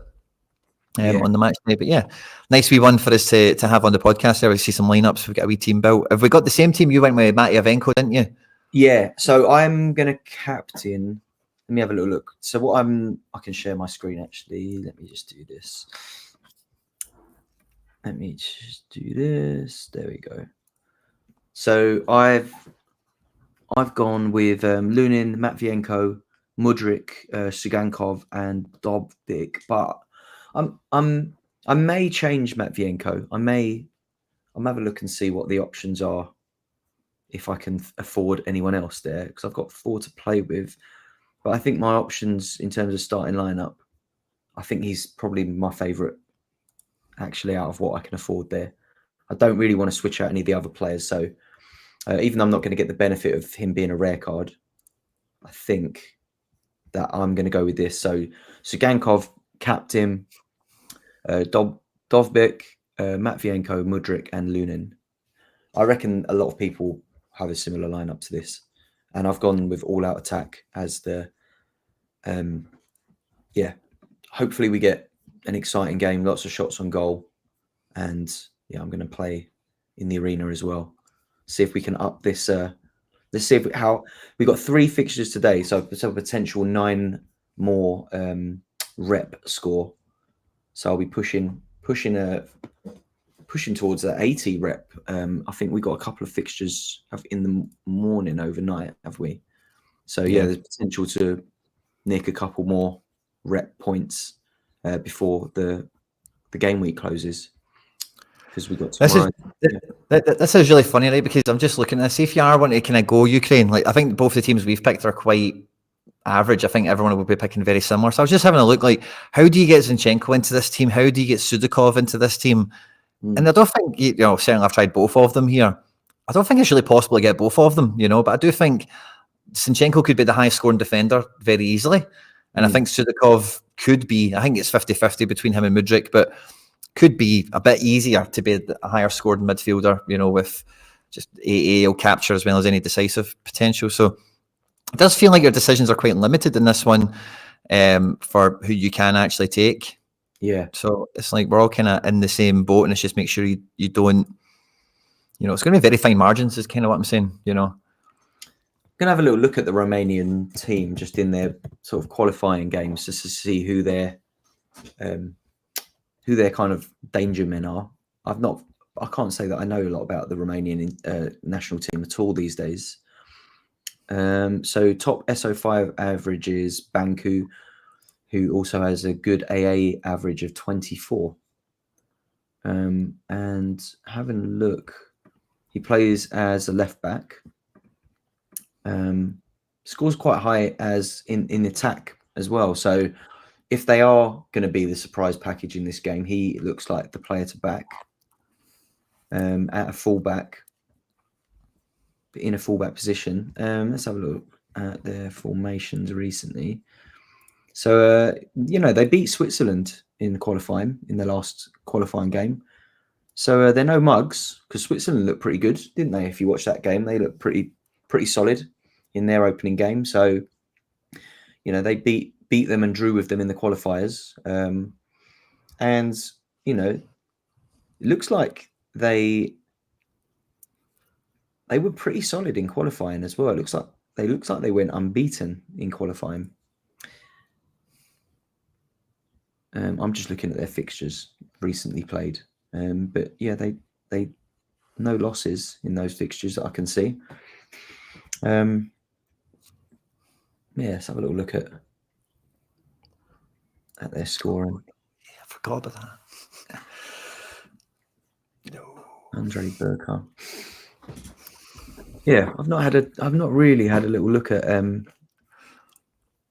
on the match day. But yeah, nice wee one for us to have on the podcast there. We see some lineups. We've got a wee team built. Have we got the same team? You went with Matyavenko, didn't you? Yeah. So I'm going to captain. Let me have a little look. So I can share my screen actually. Let me just do this. Let me just do this. There we go. So I've gone with Lunin, Matvienko, Mudrik, Tsigankov, and Dobik. But I may change Matvienko. I'll have a look and see what the options are if I can afford anyone else there, because I've got 4 to play with. But I think my options in terms of starting lineup, I think he's probably my favourite actually out of what I can afford there. I don't really want to switch out any of the other players. So even though I'm not going to get the benefit of him being a rare card, I think that I'm going to go with this. So Tsigankov, captain, Dovbyk, Matvienko, Mudrik, and Lunin. I reckon a lot of people have a similar lineup to this. And I've gone with all-out attack as the... hopefully we get an exciting game, lots of shots on goal. And I'm going to play in the arena as well. See if we can up this. Let's see how we got 3 fixtures today, so it's a potential 9 more rep score. So I'll be pushing towards that 80 rep. I think we got a couple of fixtures in the morning overnight, have we? So there's potential to nick a couple more rep points before the game week closes. Because we got tomorrow. This is really funny, right? Because I'm just looking at this. If you are wanting to kind of go Ukraine, like I think both the teams we've picked are quite average. I think everyone will be picking very similar. So I was just having a look, like, how do you get Zinchenko into this team? How do you get Sudakov into this team? And I don't think, certainly I've tried both of them here. I don't think it's really possible to get both of them, but I do think Zinchenko could be the highest scoring defender very easily. And I think Sudakov could be, I think it's 50-50 between him and Mudrik, but could be a bit easier to be a higher scored midfielder, with just AAL capture as well as any decisive potential. So It does feel like your decisions are quite limited in this one for who you can actually take. Yeah. So it's like we're all kind of in the same boat, and it's just make sure you don't, it's going to be very fine margins is kind of what I'm saying, Going to have a little look at the Romanian team just in their sort of qualifying games just to see who their kind of danger men are. I can't say that I know a lot about the Romanian national team at all these days. So top SO5 average is Banku, who also has a good AA average of 24. And having a look, he plays as a left back. Scores quite high as in attack as well. So if they are going to be the surprise package in this game, he looks like the player to back. At a fullback, in a fullback position. Let's have a look at their formations recently. So they beat Switzerland in the last qualifying game. So they're no mugs because Switzerland looked pretty good, didn't they? If you watch that game, they looked pretty solid in their opening game. So, they beat them and drew with them in the qualifiers. And, it looks like they were pretty solid in qualifying as well. It looks like they went unbeaten in qualifying. I'm just looking at their fixtures recently played. But yeah, they no losses in those fixtures that I can see. Let's have a little look at their scoring. Yeah, I forgot about that. No. Andre Burkhardt. Yeah, I've not really had a little look at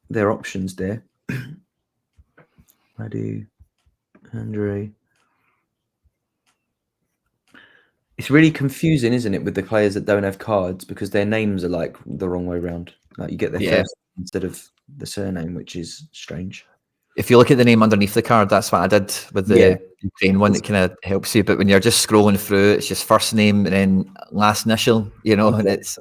their options there. I do, Andre. It's really confusing, isn't it, with the players that don't have cards because their names are like the wrong way around. Like you get their first instead of the surname, which is strange. If you look at the name underneath the card, that's what I did with the Ukraine one. It kind of helps you. But when you're just scrolling through, it's just first name and then last initial, and it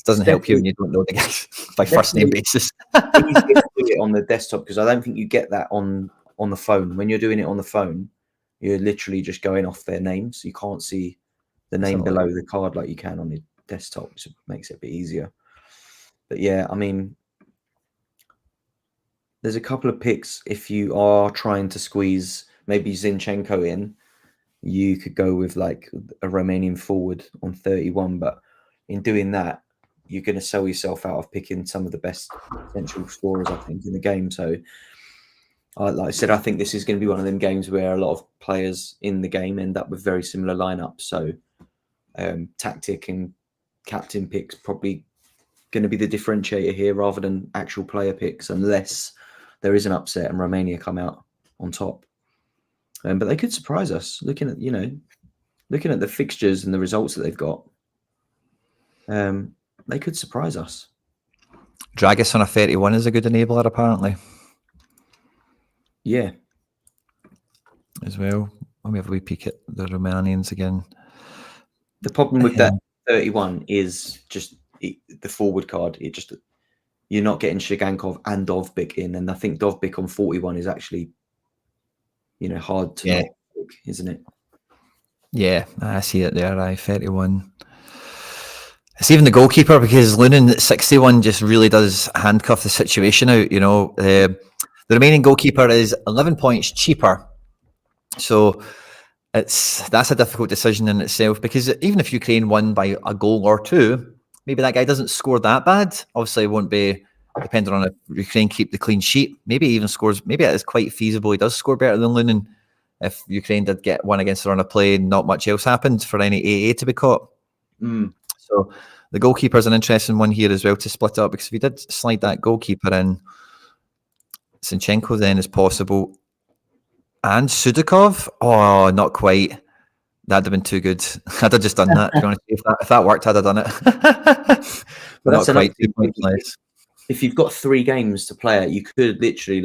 doesn't help you when you don't know the guys by first name basis. You need to do it on the desktop because I don't think you get that on the phone. When you're doing it on the phone, you're literally just going off their names. You can't see the name below the card like you can on the desktop, which makes it a bit easier. But yeah, I mean, there's a couple of picks. If you are trying to squeeze maybe Zinchenko in, you could go with like a Romanian forward on 31. But in doing that, you're going to sell yourself out of picking some of the best potential scorers, I think, in the game. So, like I said, I think this is going to be one of them games where a lot of players in the game end up with very similar lineups. So, tactic and captain picks probably going to be the differentiator here rather than actual player picks, unless there is an upset and Romania come out on top. But they could surprise us looking at the fixtures and the results that they've got. They could surprise us. Dragos on a 31 is a good enabler, apparently. Yeah. As well. Let me have a wee peek at the Romanians again. The problem with that 31 is just the forward card. You're not getting Shigankov and Dovbyk in, and I think Dovbyk on 41 is actually, hard to not pick, isn't it? Yeah, I see it there. 31. It's even the goalkeeper because Lunin at 61 just really does handcuff the situation out. The remaining goalkeeper is 11 points cheaper, so that's a difficult decision in itself. Because even if Ukraine won by a goal or two, maybe that guy doesn't score that bad. Obviously, it won't be depending on if Ukraine keep the clean sheet. Maybe he even scores. Maybe it is quite feasible. He does score better than Lunin. If Ukraine did get one against the run of play, not much else happened for any AA to be caught. So the goalkeeper is an interesting one here as well to split up, because if you did slide that goalkeeper in, Zinchenko then is possible. And Sudakov? Oh, not quite. That'd have been too good. I'd have just done that. If that worked, I'd have done it. But not quite 2 points less. If you've got 3 games to play it, you could literally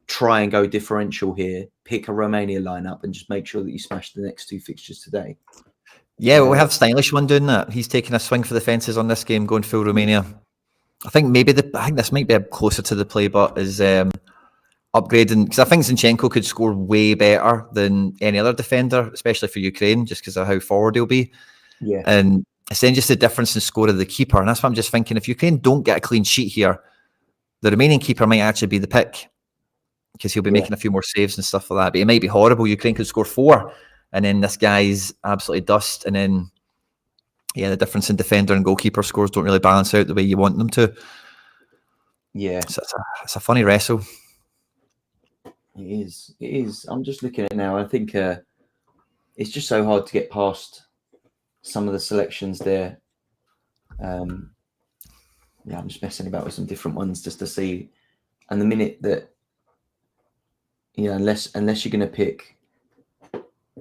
try and go differential here, pick a Romania lineup, and just make sure that you smash the next 2 fixtures today. Yeah, well, we have Stylish one doing that. He's taking a swing for the fences on this game, going full Romania. I think this might be closer to the play, but is upgrading, because I think Zinchenko could score way better than any other defender, especially for Ukraine, just because of how forward he'll be. Yeah. And it's then just the difference in score of the keeper. And that's what I'm just thinking. If Ukraine don't get a clean sheet here, the remaining keeper might actually be the pick, because he'll be making a few more saves and stuff like that. But it might be horrible. Ukraine could score 4, and then this guy's absolutely dust. And then, the difference in defender and goalkeeper scores don't really balance out the way you want them to. Yeah. So it's a funny wrestle. It is. I'm just looking at it now. I think it's just so hard to get past some of the selections there. I'm just messing about with some different ones just to see. And the minute that, unless you're going to pick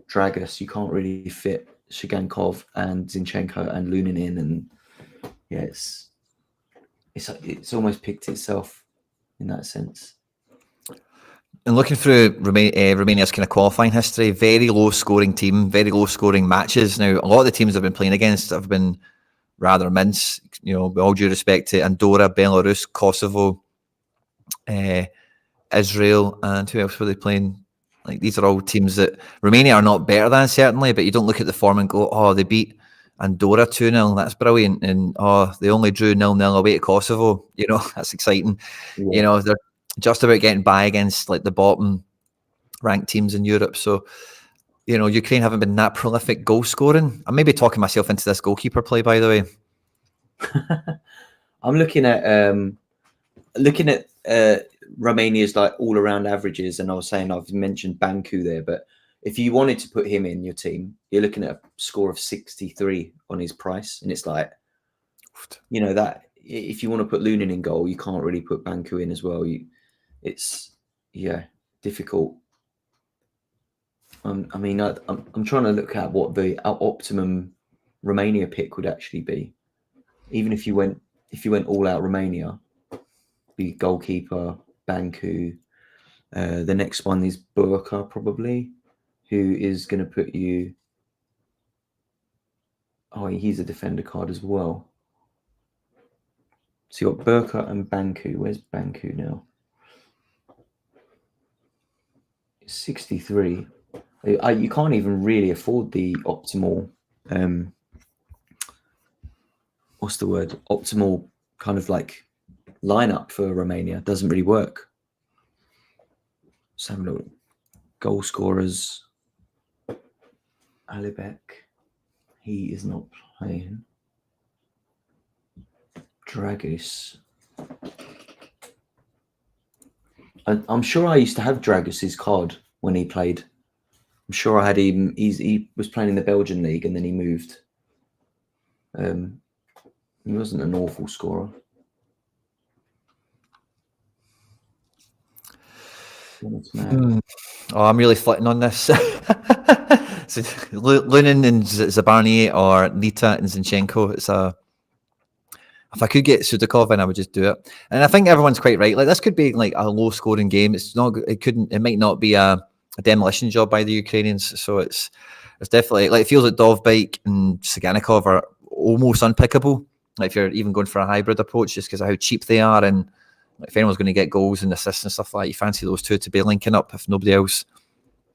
Dragus, you can't really fit Shigankov and Zinchenko and Lunin in. And it's almost picked itself in that sense. And looking through Romania's kind of qualifying history, very low scoring team, very low scoring matches. Now, a lot of the teams I've been playing against have been rather mince, with all due respect to Andorra, Belarus, Kosovo, Israel, and who else were they playing? Like, these are all teams that Romania are not better than, certainly, but you don't look at the form and go, oh, they beat Andorra 2-0, that's brilliant. And they only drew 0-0 away to Kosovo, that's exciting. Yeah. They're just about getting by against like the bottom ranked teams in Europe. So, Ukraine haven't been that prolific goal scoring. I'm maybe talking myself into this goalkeeper play, by the way. I'm looking at Romania's like all around averages, and I was saying I've mentioned Banku there, but if you wanted to put him in your team, you're looking at a score of 63 on his price, and it's like, that if you want to put Lunin in goal, you can't really put Banku in as well. It's difficult. I'm trying to look at what the optimum Romania pick would actually be. Even if you went all out Romania, be goalkeeper, Banku. The next one is Burka, probably, who is going to put you. Oh, he's a defender card as well. So you got Burka and Banku. Where's Banku now? 63. You can't even really afford the optimal. What's the word? Optimal kind of like lineup for Romania. It doesn't really work. So have a look. Goal scorers. Alibek. He is not playing. Dragus. I'm sure I used to have Dragus's card when he played. I'm sure I had him. He was playing in the Belgian league and then he moved. He wasn't an awful scorer. I'm really flitting on this. So Lunin and Zabarny or Nita and Zinchenko. If I could get Sudakov in, I would just do it. And I think everyone's quite right. Like, this could be like a low scoring game. It might not be a demolition job by the Ukrainians. So it's definitely like, it feels like Dovbyk and Siganikov are almost unpickable. Like, if you're even going for a hybrid approach, just because of how cheap they are, and if anyone's going to get goals and assists and stuff like that, you fancy those two to be linking up if nobody else.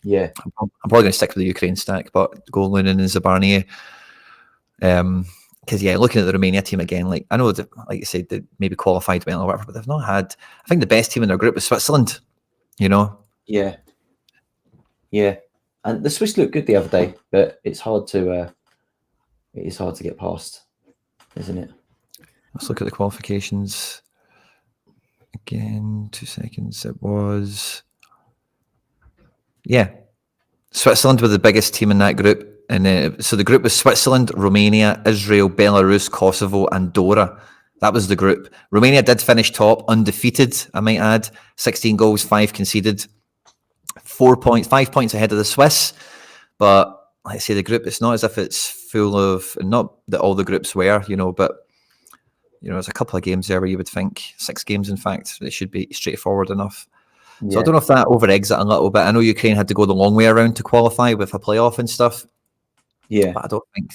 Yeah, I'm probably going to stick with the Ukraine stack, but go Lunin and Zabarny. Because looking at the Romania team again, like, I know that, like you said, they maybe qualified well or whatever, but they've not had. I think the best team in their group was Switzerland. Yeah, and the Swiss looked good the other day, but it's hard to get past, isn't it? Let's look at the qualifications again. 2 seconds. It was Switzerland were the biggest team in that group. And so the group was Switzerland, Romania, Israel, Belarus, Kosovo, Andorra. That was the group. Romania did finish top, undefeated, I might add. 16 goals, 5 conceded. 5 points ahead of the Swiss. But like I say, the group, it's not as if it's full of, not that all the groups were, but there's a couple of games there where you would think, 6 games in fact, it should be straightforward enough. Yeah. So I don't know if that over-eggs it a little bit. I know Ukraine had to go the long way around to qualify with a playoff and stuff. Yeah, but I don't think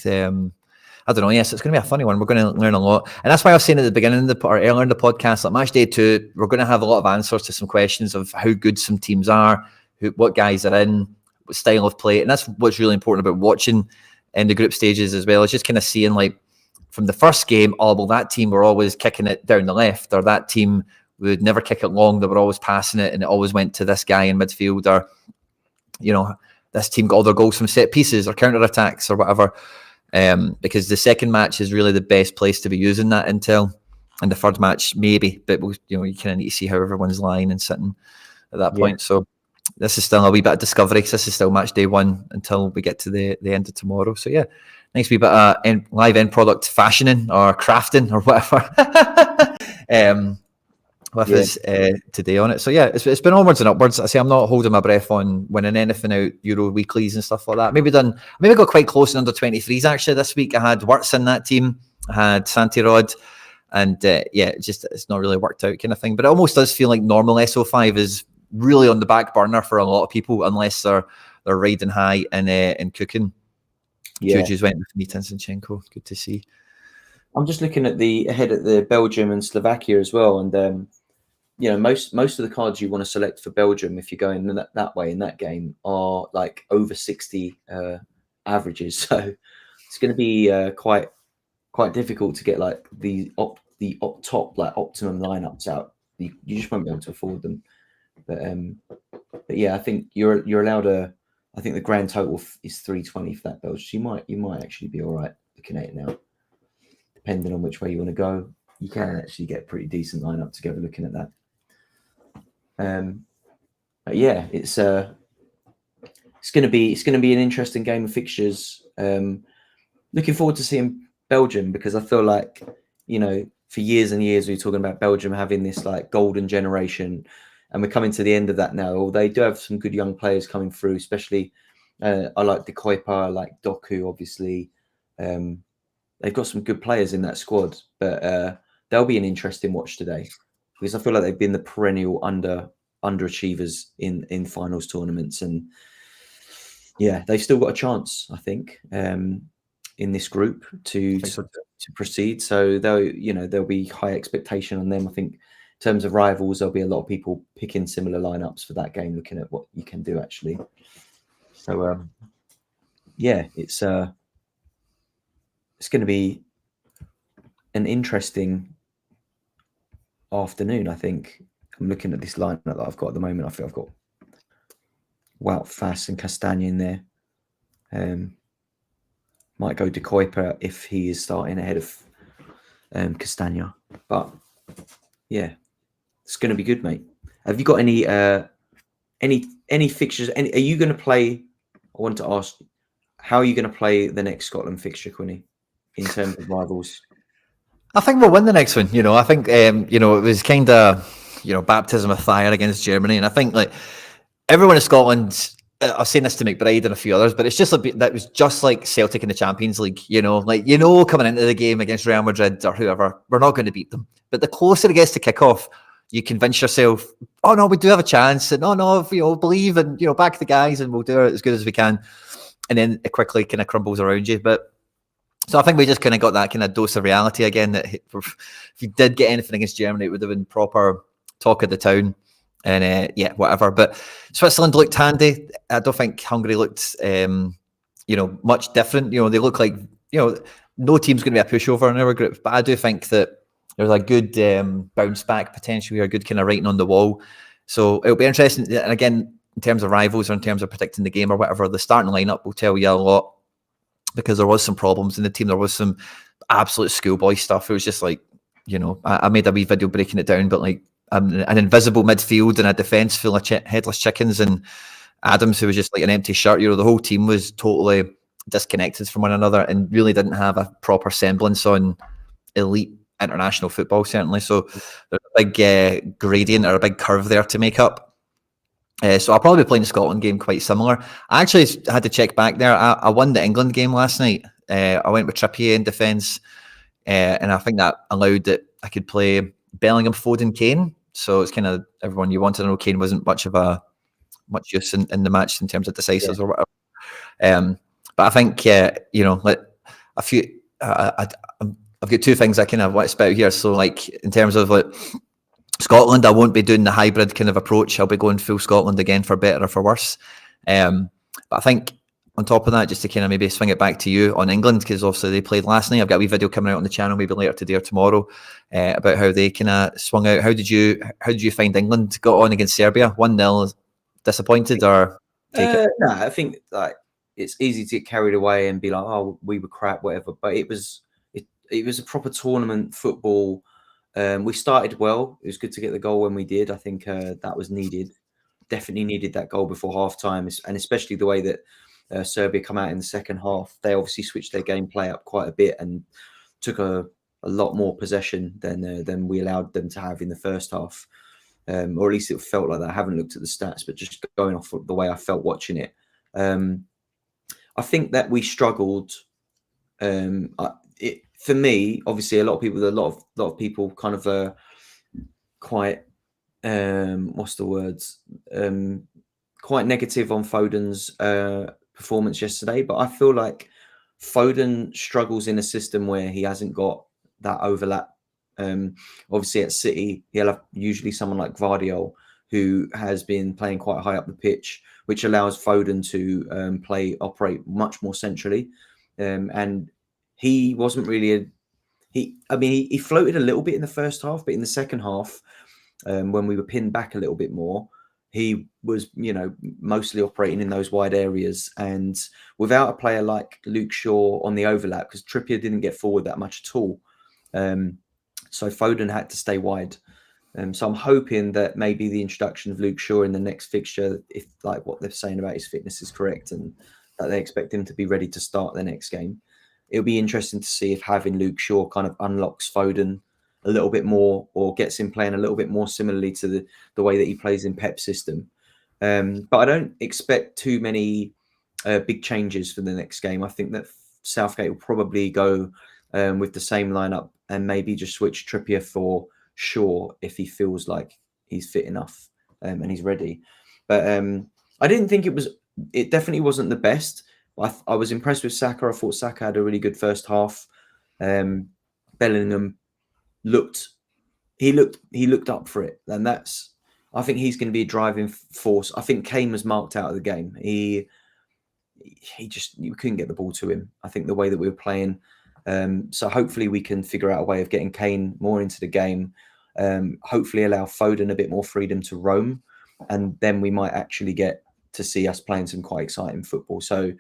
I don't know. Yes, it's going to be a funny one. We're going to learn a lot, and that's why I was saying at the beginning or earlier in the podcast, like match day 2, we're going to have a lot of answers to some questions of how good some teams are, what guys are in, what style of play, and that's what's really important about watching in the group stages as well. It's just kind of seeing like from the first game, well, that team were always kicking it down the left, or that team would never kick it long. They were always passing it, and it always went to this guy in midfield, or this team got all their goals from set pieces or counter attacks or whatever. Because the second match is really the best place to be using that intel, and the third match maybe, but you kind of need to see how everyone's lying and sitting at that point. So this is still a wee bit of discovery, because this is still match day 1 until we get to the end of tomorrow. So yeah, nice wee bit of live end product fashioning or crafting or whatever with us today on it. So yeah, it's been onwards and upwards. I say I'm not holding my breath on winning anything out Euro weeklies and stuff like that. Maybe got quite close in under 23s actually this week. I had Wirtz in that team, I had Santi Rod, and it's not really worked out kind of thing. But it almost does feel like normal SO5 is really on the back burner for a lot of people, unless they're riding high and cooking. Juju's went with Nitan Zinchenko. Good to see. I'm just looking at ahead at the Belgium and Slovakia as well, and most of the cards you want to select for Belgium, if you're going that way in that game, are like over 60 averages. So it's going to be quite difficult to get like the top like optimum lineups out. You just won't be able to afford them. But yeah, I think you're allowed I think the grand total is 320 for that Belgium. So you might actually be all right looking at it now, depending on which way you want to go. You can actually get a pretty decent lineup together looking at that. But yeah, it's going to be an interesting game of fixtures. Looking forward to seeing Belgium, because I feel like for years and years we were talking about Belgium having this like golden generation, and we're coming to the end of that now. They do have some good young players coming through, especially I like De Kuyper, I like Doku, obviously. They've got some good players in that squad, but they'll be an interesting watch today, because I feel like they've been the perennial underachievers in finals tournaments, and yeah, they've still got a chance, I think, in this group to proceed. So there'll be high expectation on them. I think in terms of rivals, there'll be a lot of people picking similar lineups for that game, looking at what you can do actually. So yeah, it's going to be an interesting afternoon, I think. I'm looking at this lineup that I've got at the moment. I feel I've got Wout, Fass and Castagna in there. Might go De Kuyper if he is starting ahead of Castagna. But yeah, it's going to be good, mate. Have you got any fixtures? Are you going to play? I want to ask, how are you going to play the next Scotland fixture, Quinny, in terms of rivals? I think we'll win the next one. I think it was kind of baptism of fire against Germany, and I think like everyone in Scotland, I've seen this to McBride and a few others, but it's just that was just like Celtic in the Champions League. Coming into the game against Real Madrid or whoever, we're not going to beat them. But the closer it gets to kickoff, you convince yourself, oh no, we do have a chance, and believe and back the guys, and we'll do it as good as we can. And then it quickly kind of crumbles around you. But so I think we just kind of got that kind of dose of reality again, that if you did get anything against Germany, it would have been proper talk of the town. And whatever. But Switzerland looked handy. I don't think Hungary looked, much different. They look like, no team's going to be a pushover in our group. But I do think that there's a good bounce back potential here, a good kind of writing on the wall. So it'll be interesting. And again, in terms of rivals or in terms of predicting the game or whatever, the starting lineup will tell you a lot, because there was some problems in the team. There was some absolute schoolboy stuff. It was just like, I made a wee video breaking it down, but like, an invisible midfield and a defence full of headless chickens, and Adams, who was just like an empty shirt. The whole team was totally disconnected from one another and really didn't have a proper semblance on elite international football, certainly. So there's a big gradient or a big curve there to make up. So I'll probably be playing the Scotland game quite similar. I actually had to check back there. I won the England game last night. I went with Trippier in defence, and I think that allowed that I could play Bellingham, Foden, Kane. So it's kind of everyone you wanted. I know Kane wasn't much use in the match in terms of decisives or whatever. But I think like a few I've got two things I kind of want to spout here. So like in terms of like Scotland, I won't be doing the hybrid kind of approach. I'll be going full Scotland again, for better or for worse. But I think on top of that, just to kind of maybe swing it back to you on England, because obviously they played last night. I've got a wee video coming out on the channel maybe later today or tomorrow about how they kind of swung out. How did you find England got on against Serbia? 1-0, disappointed or take it? No, I think like it's easy to get carried away and be like, oh, we were crap, whatever. But it was a proper tournament football. We started well. It was good to get the goal when we did. I think that was needed. Definitely needed that goal before half time, and especially the way that Serbia come out in the second half. They obviously switched their gameplay up quite a bit and took a lot more possession than we allowed them to have in the first half, or at least it felt like that. I haven't looked at the stats, but just going off the way I felt watching it, I think that we struggled. For me, obviously, a lot of people kind of quite what's the words? Quite negative on Foden's performance yesterday, but I feel like Foden struggles in a system where he hasn't got that overlap. Obviously, at City, he'll have usually someone like Gvardiol who has been playing quite high up the pitch, which allows Foden to operate much more centrally, and he wasn't really he floated a little bit in the first half, but in the second half, when we were pinned back a little bit more, he was, mostly operating in those wide areas. And without a player like Luke Shaw on the overlap, because Trippier didn't get forward that much at all, so Foden had to stay wide. So I'm hoping that maybe the introduction of Luke Shaw in the next fixture, if like what they're saying about his fitness is correct and that they expect him to be ready to start the next game, it'll be interesting to see if having Luke Shaw kind of unlocks Foden a little bit more or gets him playing a little bit more similarly to the way that he plays in Pep's system. But I don't expect too many big changes for the next game. I think that Southgate will probably go with the same lineup and maybe just switch Trippier for Shaw if he feels like he's fit enough and he's ready. But I didn't think it definitely wasn't the best. I was impressed with Saka. I thought Saka had a really good first half. Bellingham looked up for it, and I think he's going to be a driving force. I think Kane was marked out of the game. You couldn't get the ball to him. I think the way that we were playing. So hopefully we can figure out a way of getting Kane more into the game. Hopefully allow Foden a bit more freedom to roam, and then we might actually get to see us playing some quite exciting football. So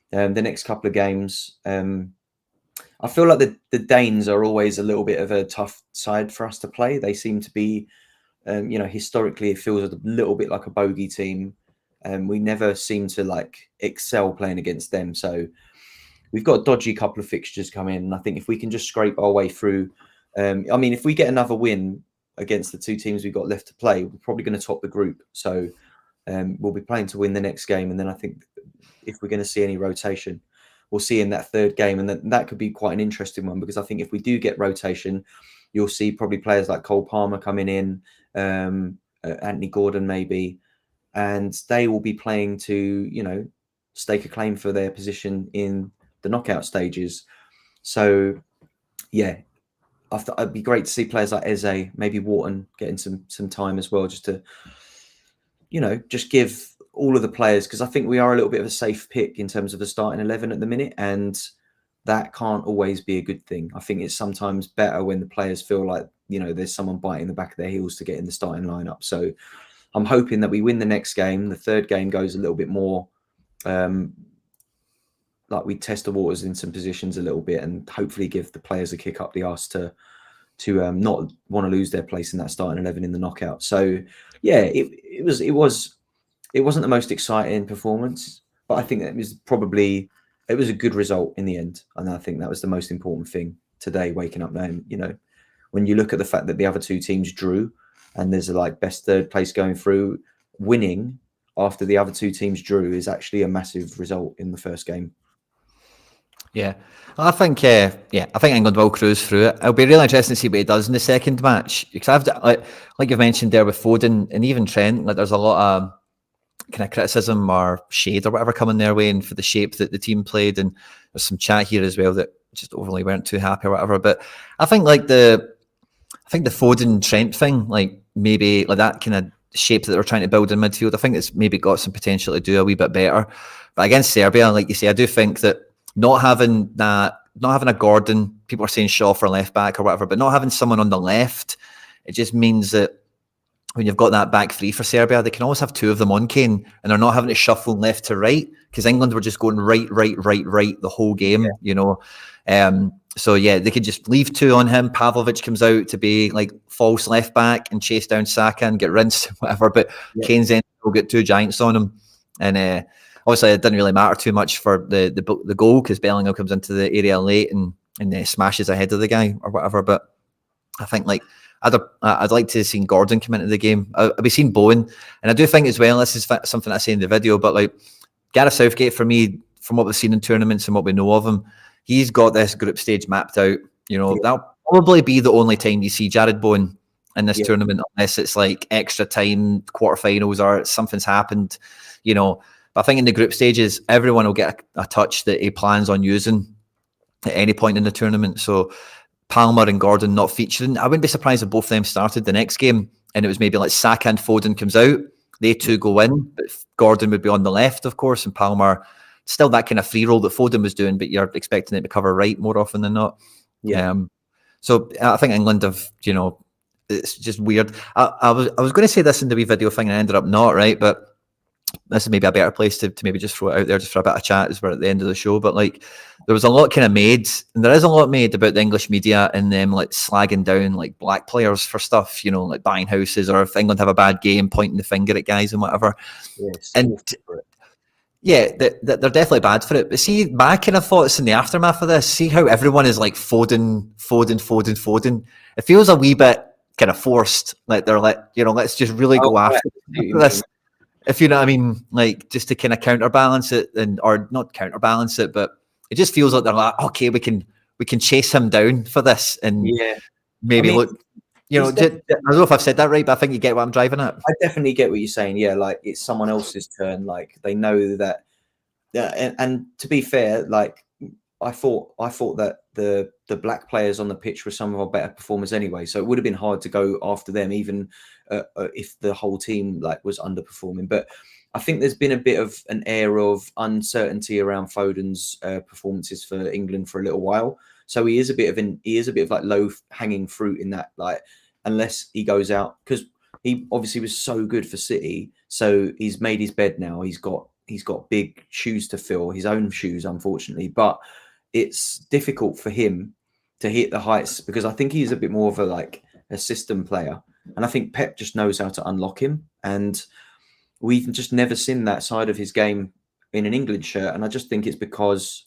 the next couple of games, I feel like the Danes are always a little bit of a tough side for us to play. They seem to be, historically, it feels a little bit like a bogey team. We never seem to like excel playing against them. So we've got a dodgy couple of fixtures coming in. And I think if we can just scrape our way through, if we get another win against the two teams we've got left to play, we're probably going to top the group. So we'll be playing to win the next game. And then I think if we're going to see any rotation, we'll see in that third game. And that could be quite an interesting one, because I think if we do get rotation, you'll see probably players like Cole Palmer coming in, Anthony Gordon maybe, and they will be playing to, stake a claim for their position in the knockout stages. So, yeah, it'd be great to see players like Eze, maybe Wharton getting some time as well, just to, just give all of the players, because I think we are a little bit of a safe pick in terms of the starting 11 at the minute, and that can't always be a good thing. I think it's sometimes better when the players feel like, there's someone biting the back of their heels to get in the starting lineup. So I'm hoping that we win the next game. The third game goes a little bit more like we test the waters in some positions a little bit, and hopefully give the players a kick up the arse to not want to lose their place in that starting 11 in the knockout. So yeah, it wasn't the most exciting performance, but I think it was a good result in the end. And I think that was the most important thing today, waking up now, when you look at the fact that the other two teams drew and there's a best third place going through, winning after the other two teams drew is actually a massive result in the first game. Yeah, I think England will cruise through it. It'll be really interesting to see what he does in the second match, because like you've mentioned there with Foden and even Trent, there's a lot of kind of criticism or shade or whatever coming their way, and for the shape that the team played. And there's some chat here as well that just overly weren't too happy or whatever. But I think like the Foden Trent thing, like maybe like that kind of shape that they're trying to build in midfield, I think it's maybe got some potential to do a wee bit better. But against Serbia, like you say, I do think that not having a Gordon, people are saying Shaw for left back or whatever, but not having someone on the left, it just means that when you've got that back three for Serbia, they can always have two of them on Kane, and they're not having to shuffle left to right, because England were just going right the whole game, you know. So yeah, they could just leave two on him. Pavlovic comes out to be like false left back and chase down Saka and get rinsed, whatever. But Kane's then will get two giants on him, and obviously it didn't really matter too much for the goal, because Bellingham comes into the area late and smashes ahead of the guy or whatever. But I think like I'd like to have seen Gordon come into the game. I've seen Bowen, and I do think as well, this is something I say in the video, but like Gareth Southgate, for me, from what we've seen in tournaments and what we know of him, he's got this group stage mapped out. You know, that'll probably be the only time you see Jared Bowen in this tournament, unless it's like extra time, quarterfinals, or something's happened, you know. But I think in the group stages, everyone will get a touch that he plans on using at any point in the tournament. So Palmer and Gordon not featuring, I wouldn't be surprised if both of them started the next game, and it was maybe like Saka and Foden comes out, they two go in, but Gordon would be on the left, of course, and Palmer still that kind of free roll that Foden was doing, but you're expecting it to cover right more often than not. So I think England have, you know, it's just weird. I was going to say this in the wee video thing and I ended up not, right? But this is maybe a better place to maybe just throw it out there just for a bit of chat as we're at the end of the show. But like, there was a lot kind of made, and there is a lot made about the English media and them like slagging down like black players for stuff, you know, like buying houses, or if England have a bad game, pointing the finger at guys and whatever. Yes, and yeah, they're definitely bad for it. But see, my kind of thoughts in the aftermath of this, see how everyone is like Foden. It feels a wee bit kind of forced. Like they're like, you know, let's just really go after this. If you know what I mean, like just to kind of counterbalance it, or not counterbalance it, but it just feels like they're like, okay, we can chase him down for this, and maybe look, you know, I don't know if I've said that right, but I think you get what I'm driving at. I definitely get what you're saying. Yeah, like it's someone else's turn. Like they know that. Yeah, and to be fair, like I thought that the black players on the pitch were some of our better performers anyway. So it would have been hard to go after them, even if the whole team like was underperforming. But I think there's been a bit of an air of uncertainty around Foden's performances for England for a little while. So he is a bit of like low hanging fruit in that, like unless he goes out, because he obviously was so good for City. So he's made his bed now. He's got big shoes to fill, his own shoes, unfortunately. But it's difficult for him to hit the heights, because I think he's a bit more of a system player, and I think Pep just knows how to unlock him. And we've just never seen that side of his game in an England shirt. And I just think it's because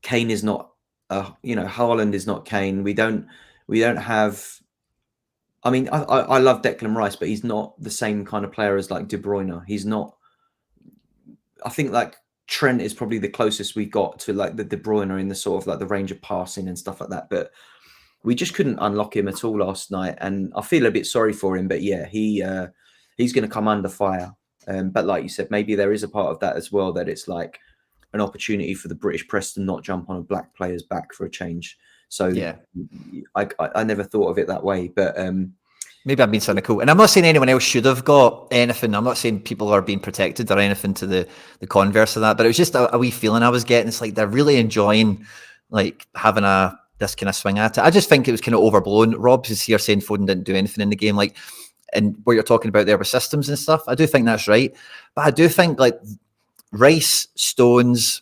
Kane is not, Haaland is not Kane. We don't have. I mean, I love Declan Rice, but he's not the same kind of player as like De Bruyne. He's not. I think like Trent is probably the closest we got to like the De Bruyne in the sort of like the range of passing and stuff like that. But we just couldn't unlock him at all last night, and I feel a bit sorry for him. But yeah, he's going to come under fire. But like you said, maybe there is a part of that as well, that it's like an opportunity for the British press to not jump on a black player's back for a change. So yeah, I never thought of it that way, but maybe I'm being cynical, and I'm not saying anyone else should have got anything. I'm not saying people are being protected or anything to the converse of that, but it was just a wee feeling I was getting. It's like they're really enjoying like having this kind of swing at it. I just think it was kind of overblown. Rob's is here saying Foden didn't do anything in the game, like, and what you're talking about there with systems and stuff. I do think that's right, but I do think like Rice, Stones,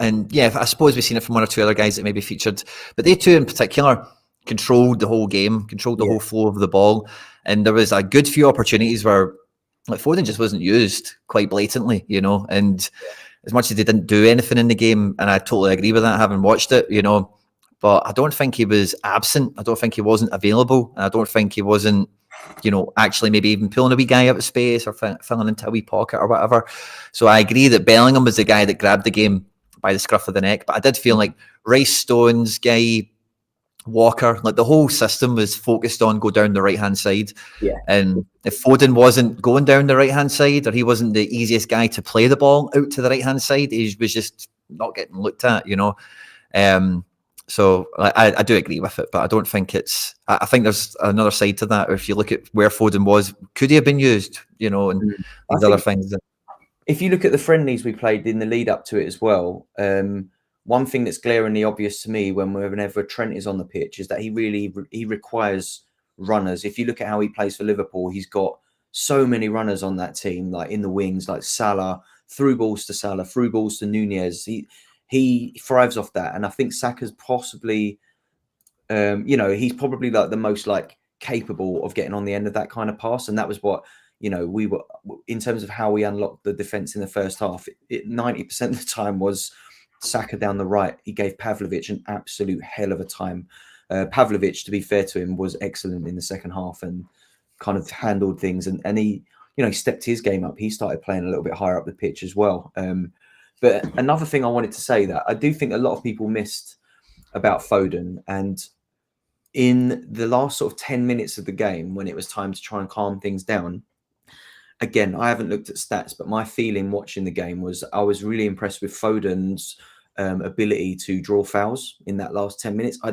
and yeah, I suppose we've seen it from one or two other guys that maybe featured, but they two in particular controlled the whole game, controlled the whole flow of the ball. And there was a good few opportunities where like Foden just wasn't used quite blatantly, you know, and as much as they didn't do anything in the game, and I totally agree with that having watched it, you know, but I don't think he was absent. I don't think he wasn't available. And I don't think he wasn't, you know, actually maybe even pulling a wee guy out of space or filling into a wee pocket or whatever. So I agree that Bellingham was the guy that grabbed the game by the scruff of the neck, but I did feel like Rice, Stones, Guy, Walker, like the whole system was focused on go down the right-hand side. Yeah. And if Foden wasn't going down the right-hand side, or he wasn't the easiest guy to play the ball out to the right-hand side, he was just not getting looked at, you know. So I do agree with it, but I don't think it's. I think there's another side to that. If you look at where Foden was, could he have been used? You know, and these other things. If you look at the friendlies we played in the lead up to it as well, one thing that's glaringly obvious to me whenever Trent is on the pitch is that he requires runners. If you look at how he plays for Liverpool, he's got so many runners on that team, like in the wings, like Salah, through balls to Nunez. He thrives off that, and I think Saka's possibly, he's probably like the most like capable of getting on the end of that kind of pass, and that was what we were in terms of how we unlocked the defense in the first half. 90% of the time was Saka down the right. He gave Pavlovic an absolute hell of a time. Pavlovic, to be fair to him, was excellent in the second half and kind of handled things, and he stepped his game up. He started playing a little bit higher up the pitch as well. But another thing I wanted to say that I do think a lot of people missed about Foden, and in the last sort of 10 minutes of the game, when it was time to try and calm things down, again, I haven't looked at stats, but my feeling watching the game was I was really impressed with Foden's ability to draw fouls in that last 10 minutes. I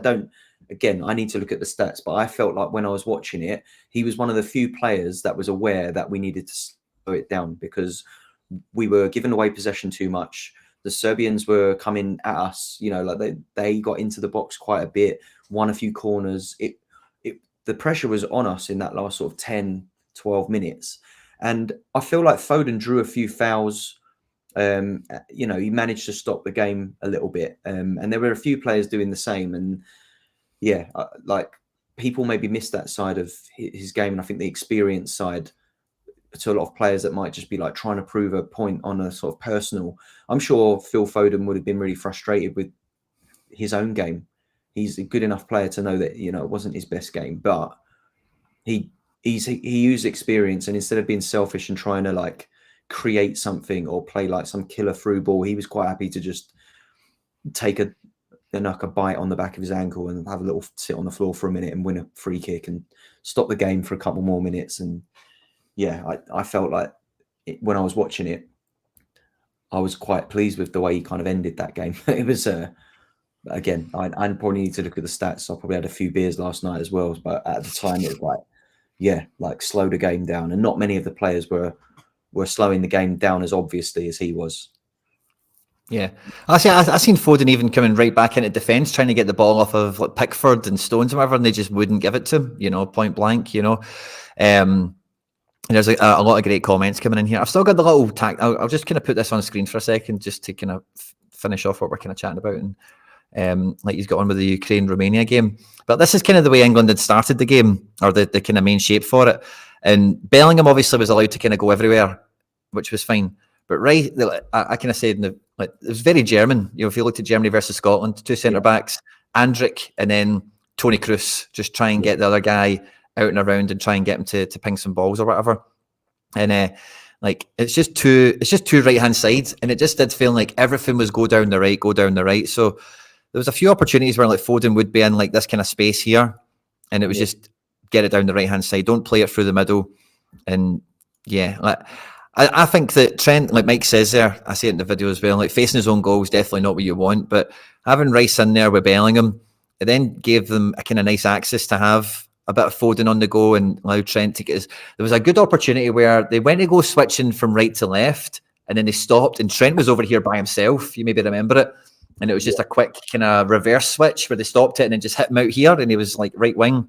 need to look at the stats, but I felt like when I was watching it, he was one of the few players that was aware that we needed to slow it down because we were giving away possession too much. The Serbians were coming at us, like they got into the box quite a bit, won a few corners. The pressure was on us in that last sort of 10, 12 minutes. And I feel like Foden drew a few fouls. He managed to stop the game a little bit. And there were a few players doing the same. And yeah, like people maybe missed that side of his game. And I think the experience side to a lot of players that might just be like trying to prove a point on a sort of personal. I'm sure Phil Foden would have been really frustrated with his own game. He's a good enough player to know that, it wasn't his best game, but he used experience, and instead of being selfish and trying to like create something or play like some killer through ball, he was quite happy to just take a bite on the back of his ankle and have a little sit on the floor for a minute and win a free kick and stop the game for a couple more minutes. And yeah, I felt like when I was watching it, I was quite pleased with the way he kind of ended that game. It was, again, I probably need to look at the stats. I probably had a few beers last night as well, but at the time it was like, slow the game down. And not many of the players were slowing the game down as obviously as he was. Yeah, I seen Foden even coming right back into defence, trying to get the ball off of like Pickford and Stones and whatever, and they just wouldn't give it to him, point blank, And there's a lot of great comments coming in here. I've still got the little tag. I'll just kind of put this on screen for a second, just to kind of finish off what we're kind of chatting about. And like he's got on with the Ukraine-Romania game. But this is kind of the way England had started the game, or the kind of main shape for it. And Bellingham obviously was allowed to kind of go everywhere, which was fine. But I kind of said, it was very German. If you looked at Germany versus Scotland, two centre-backs, Andrick and then Toni Kroos, just try and get the other guy out and around and try and get him to ping some balls or whatever. And it's just two right hand sides, and it just did feel like everything was go down the right. So there was a few opportunities where like Foden would be in like this kind of space here, and it was just get it down the right hand side, don't play it through the middle. And yeah, like I think that Trent, like Mike says there, I see it in the video as well, like facing his own goal is definitely not what you want, but having Rice in there with Bellingham, it then gave them a kind of nice access to have a bit of Foden on the go and allow Trent to get his. There was a good opportunity where they went to go switching from right to left, and then they stopped, and Trent was over here by himself. You maybe remember it. And it was just a quick kind of reverse switch where they stopped it and then just hit him out here, and he was like right wing.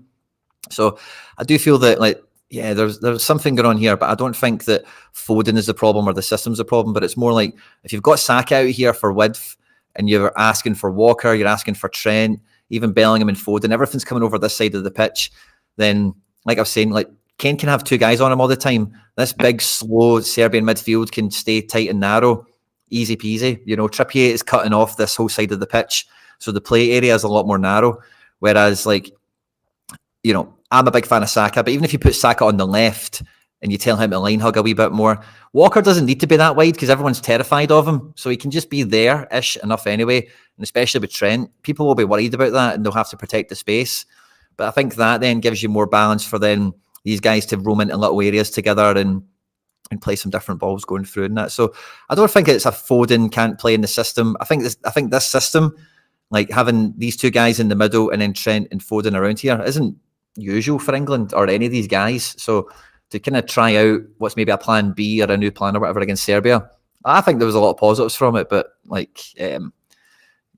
So I do feel that there's something going on here, but I don't think that Foden is the problem or the system's the problem. But it's more like if you've got Saka out here for width and you're asking for Walker, you're asking for Trent, even Bellingham and Foden, everything's coming over this side of the pitch, then like I was saying, like Kane can have two guys on him all the time. This big, slow Serbian midfield can stay tight and narrow, easy peasy. Trippier is cutting off this whole side of the pitch, so the play area is a lot more narrow. Whereas, I'm a big fan of Saka, but even if you put Saka on the left, and you tell him to line hug a wee bit more. Walker doesn't need to be that wide because everyone's terrified of him, so he can just be there-ish enough anyway, and especially with Trent, people will be worried about that and they'll have to protect the space. But I think that then gives you more balance for then these guys to roam into little areas together and play some different balls going through and that. So I don't think it's a Foden can't play in the system. I think this system, like having these two guys in the middle and then Trent and Foden around here, isn't usual for England or any of these guys. So to kind of try out what's maybe a plan B or a new plan or whatever against Serbia, I think there was a lot of positives from it. But like,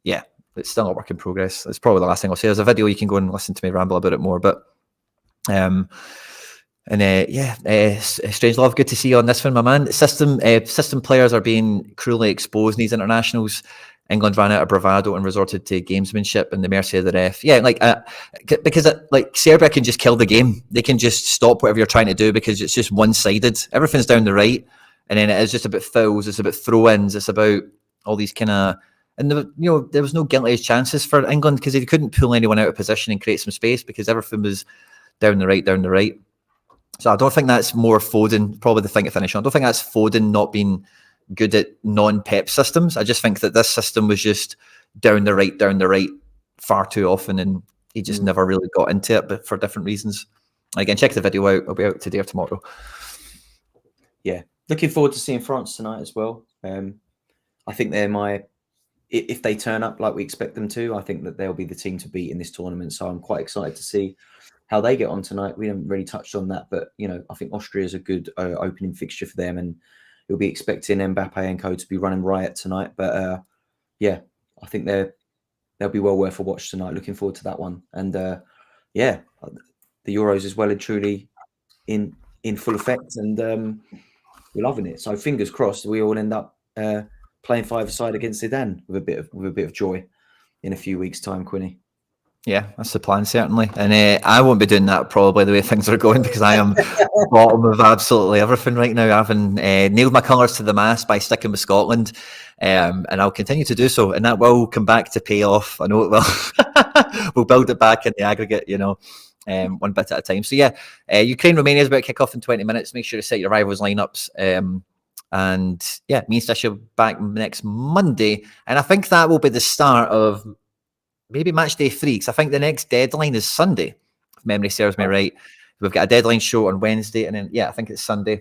yeah, it's still a work in progress. It's probably the last thing I'll say. There's a video you can go and listen to me ramble about it more. But Strange Love, good to see you on this one, my man. System players are being cruelly exposed in these internationals. England ran out of bravado and resorted to gamesmanship and the mercy of the ref. Yeah, because Serbia can just kill the game. They can just stop whatever you're trying to do because it's just one-sided. Everything's down the right, and then it is just about fouls. It's about throw-ins. It's about all these kind of, and there was no guilty chances for England because they couldn't pull anyone out of position and create some space because everything was down the right. So I don't think that's more Foden, probably the thing to finish on. I don't think that's Foden not being good at non-Pep systems. I just think that this system was just down the right far too often, and he just never really got into it, but for different reasons. Again, check the video out. It'll be out today or tomorrow. Yeah, looking forward to seeing France tonight as well. I think if they turn up like we expect them to, I think that they'll be the team to beat in this tournament. So I'm quite excited to see how they get on tonight. We haven't really touched on that, but I think Austria is a good opening fixture for them, and you'll be expecting Mbappe and co to be running riot tonight. But I think they'll be well worth a watch tonight. Looking forward to that one. And the Euros is well and truly in full effect, and we're loving it. So fingers crossed we all end up playing five-a-side against Zidane with a bit of joy in a few weeks' time, Quinny. Yeah, that's the plan, certainly. And I won't be doing that probably the way things are going because I am bottom of absolutely everything right now. I haven't nailed my colours to the mast by sticking with Scotland, and I'll continue to do so. And that will come back to pay off. I know it will. We'll build it back in the aggregate, one bit at a time. So yeah, Ukraine-Romania is about to kick off in 20 minutes. Make sure to set your rivals lineups. And yeah, me and Stish are back next Monday. And I think that will be the start of maybe match day 3, because I think the next deadline is Sunday, if memory serves me right. We've got a deadline show on Wednesday, and then, I think it's Sunday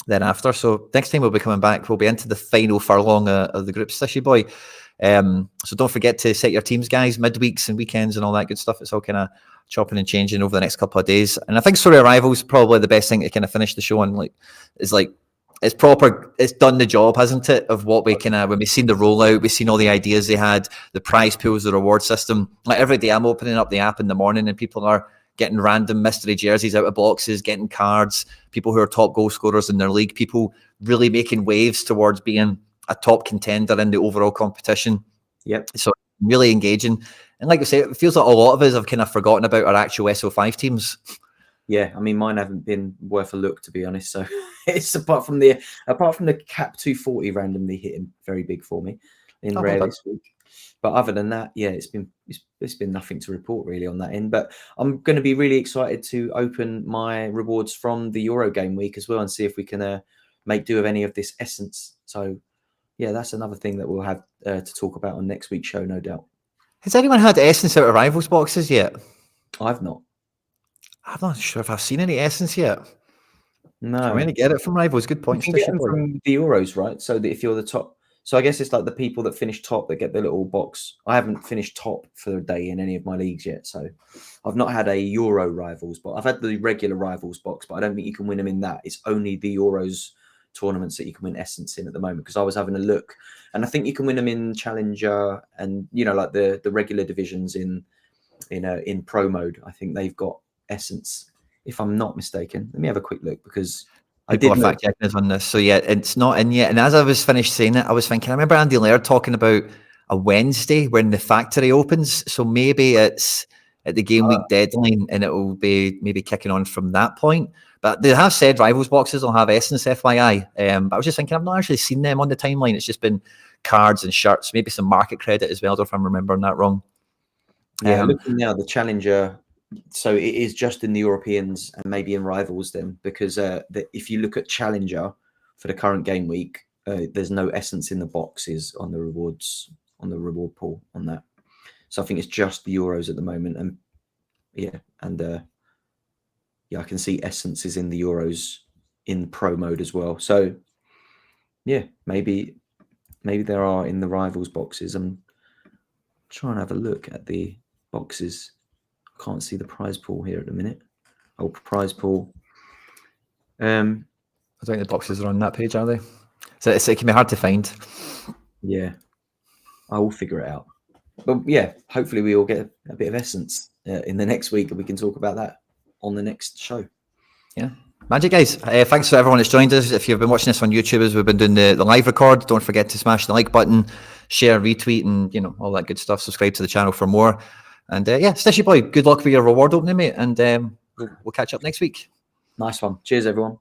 then after. So next time we'll be coming back, we'll be into the final furlong of the group, Stishy boy. So don't forget to set your teams, guys, midweeks and weekends and all that good stuff. It's all kind of chopping and changing over the next couple of days. And I think Sorare Arrival's probably the best thing to kind of finish the show on. It's proper, it's done the job, hasn't it, of what we when we've seen the rollout, we've seen all the ideas they had, the prize pools, the reward system. Like every day I'm opening up the app in the morning and people are getting random mystery jerseys out of boxes, getting cards, people who are top goal scorers in their league, people really making waves towards being a top contender in the overall competition. Yep. So really engaging. And like I say, it feels like a lot of us have kind of forgotten about our actual SO5 teams. Yeah, I mean, mine haven't been worth a look, to be honest. So it's apart from the cap 240 randomly hitting very big for me in rare this week. But other than that, yeah, it's been nothing to report really on that end. But I'm going to be really excited to open my rewards from the Euro game week as well and see if we can make do of any of this essence. So yeah, that's another thing that we'll have to talk about on next week's show, no doubt. Has anyone had essence out of rivals boxes yet? I've not. I'm not sure if I've seen any essence yet. No. I'm going to get it from rivals. Good point. You can get them from the Euros, right? So that if you're the top, so I guess it's like the people that finish top that get the little box. I haven't finished top for the day in any of my leagues yet, so I've not had a Euro rivals, but I've had the regular rivals box. But I don't think you can win them in that. It's only the Euros tournaments that you can win essence in at the moment. Because I was having a look, and I think you can win them in Challenger and like the regular divisions in Pro mode. I think they've got essence, if I'm not mistaken. Let me have a quick look because I did fact checking us on this. So yeah, it's not in yet. And as I was finished saying it, I was thinking, I remember Andy Laird talking about a Wednesday when the factory opens. So maybe it's at the game week deadline and it will be maybe kicking on from that point. But they have said rivals boxes will have essence, FYI. But I was just thinking, I've not actually seen them on the timeline. It's just been cards and shirts, maybe some market credit as well, if I'm remembering that wrong. Yeah, looking now, the Challenger So it is just in the Europeans and maybe in rivals then, because if you look at Challenger for the current game week, there's no essence in the boxes on the rewards, on the reward pool on that. So I think it's just the Euros at the moment. And yeah, I can see essences in the Euros in pro mode as well. So yeah, maybe there are in the rivals boxes. I'm trying to have a look at the boxes. I can't see the prize pool here at the minute. Oh, prize pool. I don't think the boxes are on that page, are they? So it can be hard to find. Yeah, I will figure it out. But yeah, hopefully we all get a bit of essence in the next week, and we can talk about that on the next show. Yeah. Magic, guys. Thanks to everyone that's joined us. If you've been watching this on YouTube as we've been doing the live record, don't forget to smash the like button, share, retweet, and all that good stuff. Subscribe to the channel for more. And yeah, Stitchy boy, good luck with your reward opening, mate. And we'll catch up next week. Nice one. Cheers, everyone.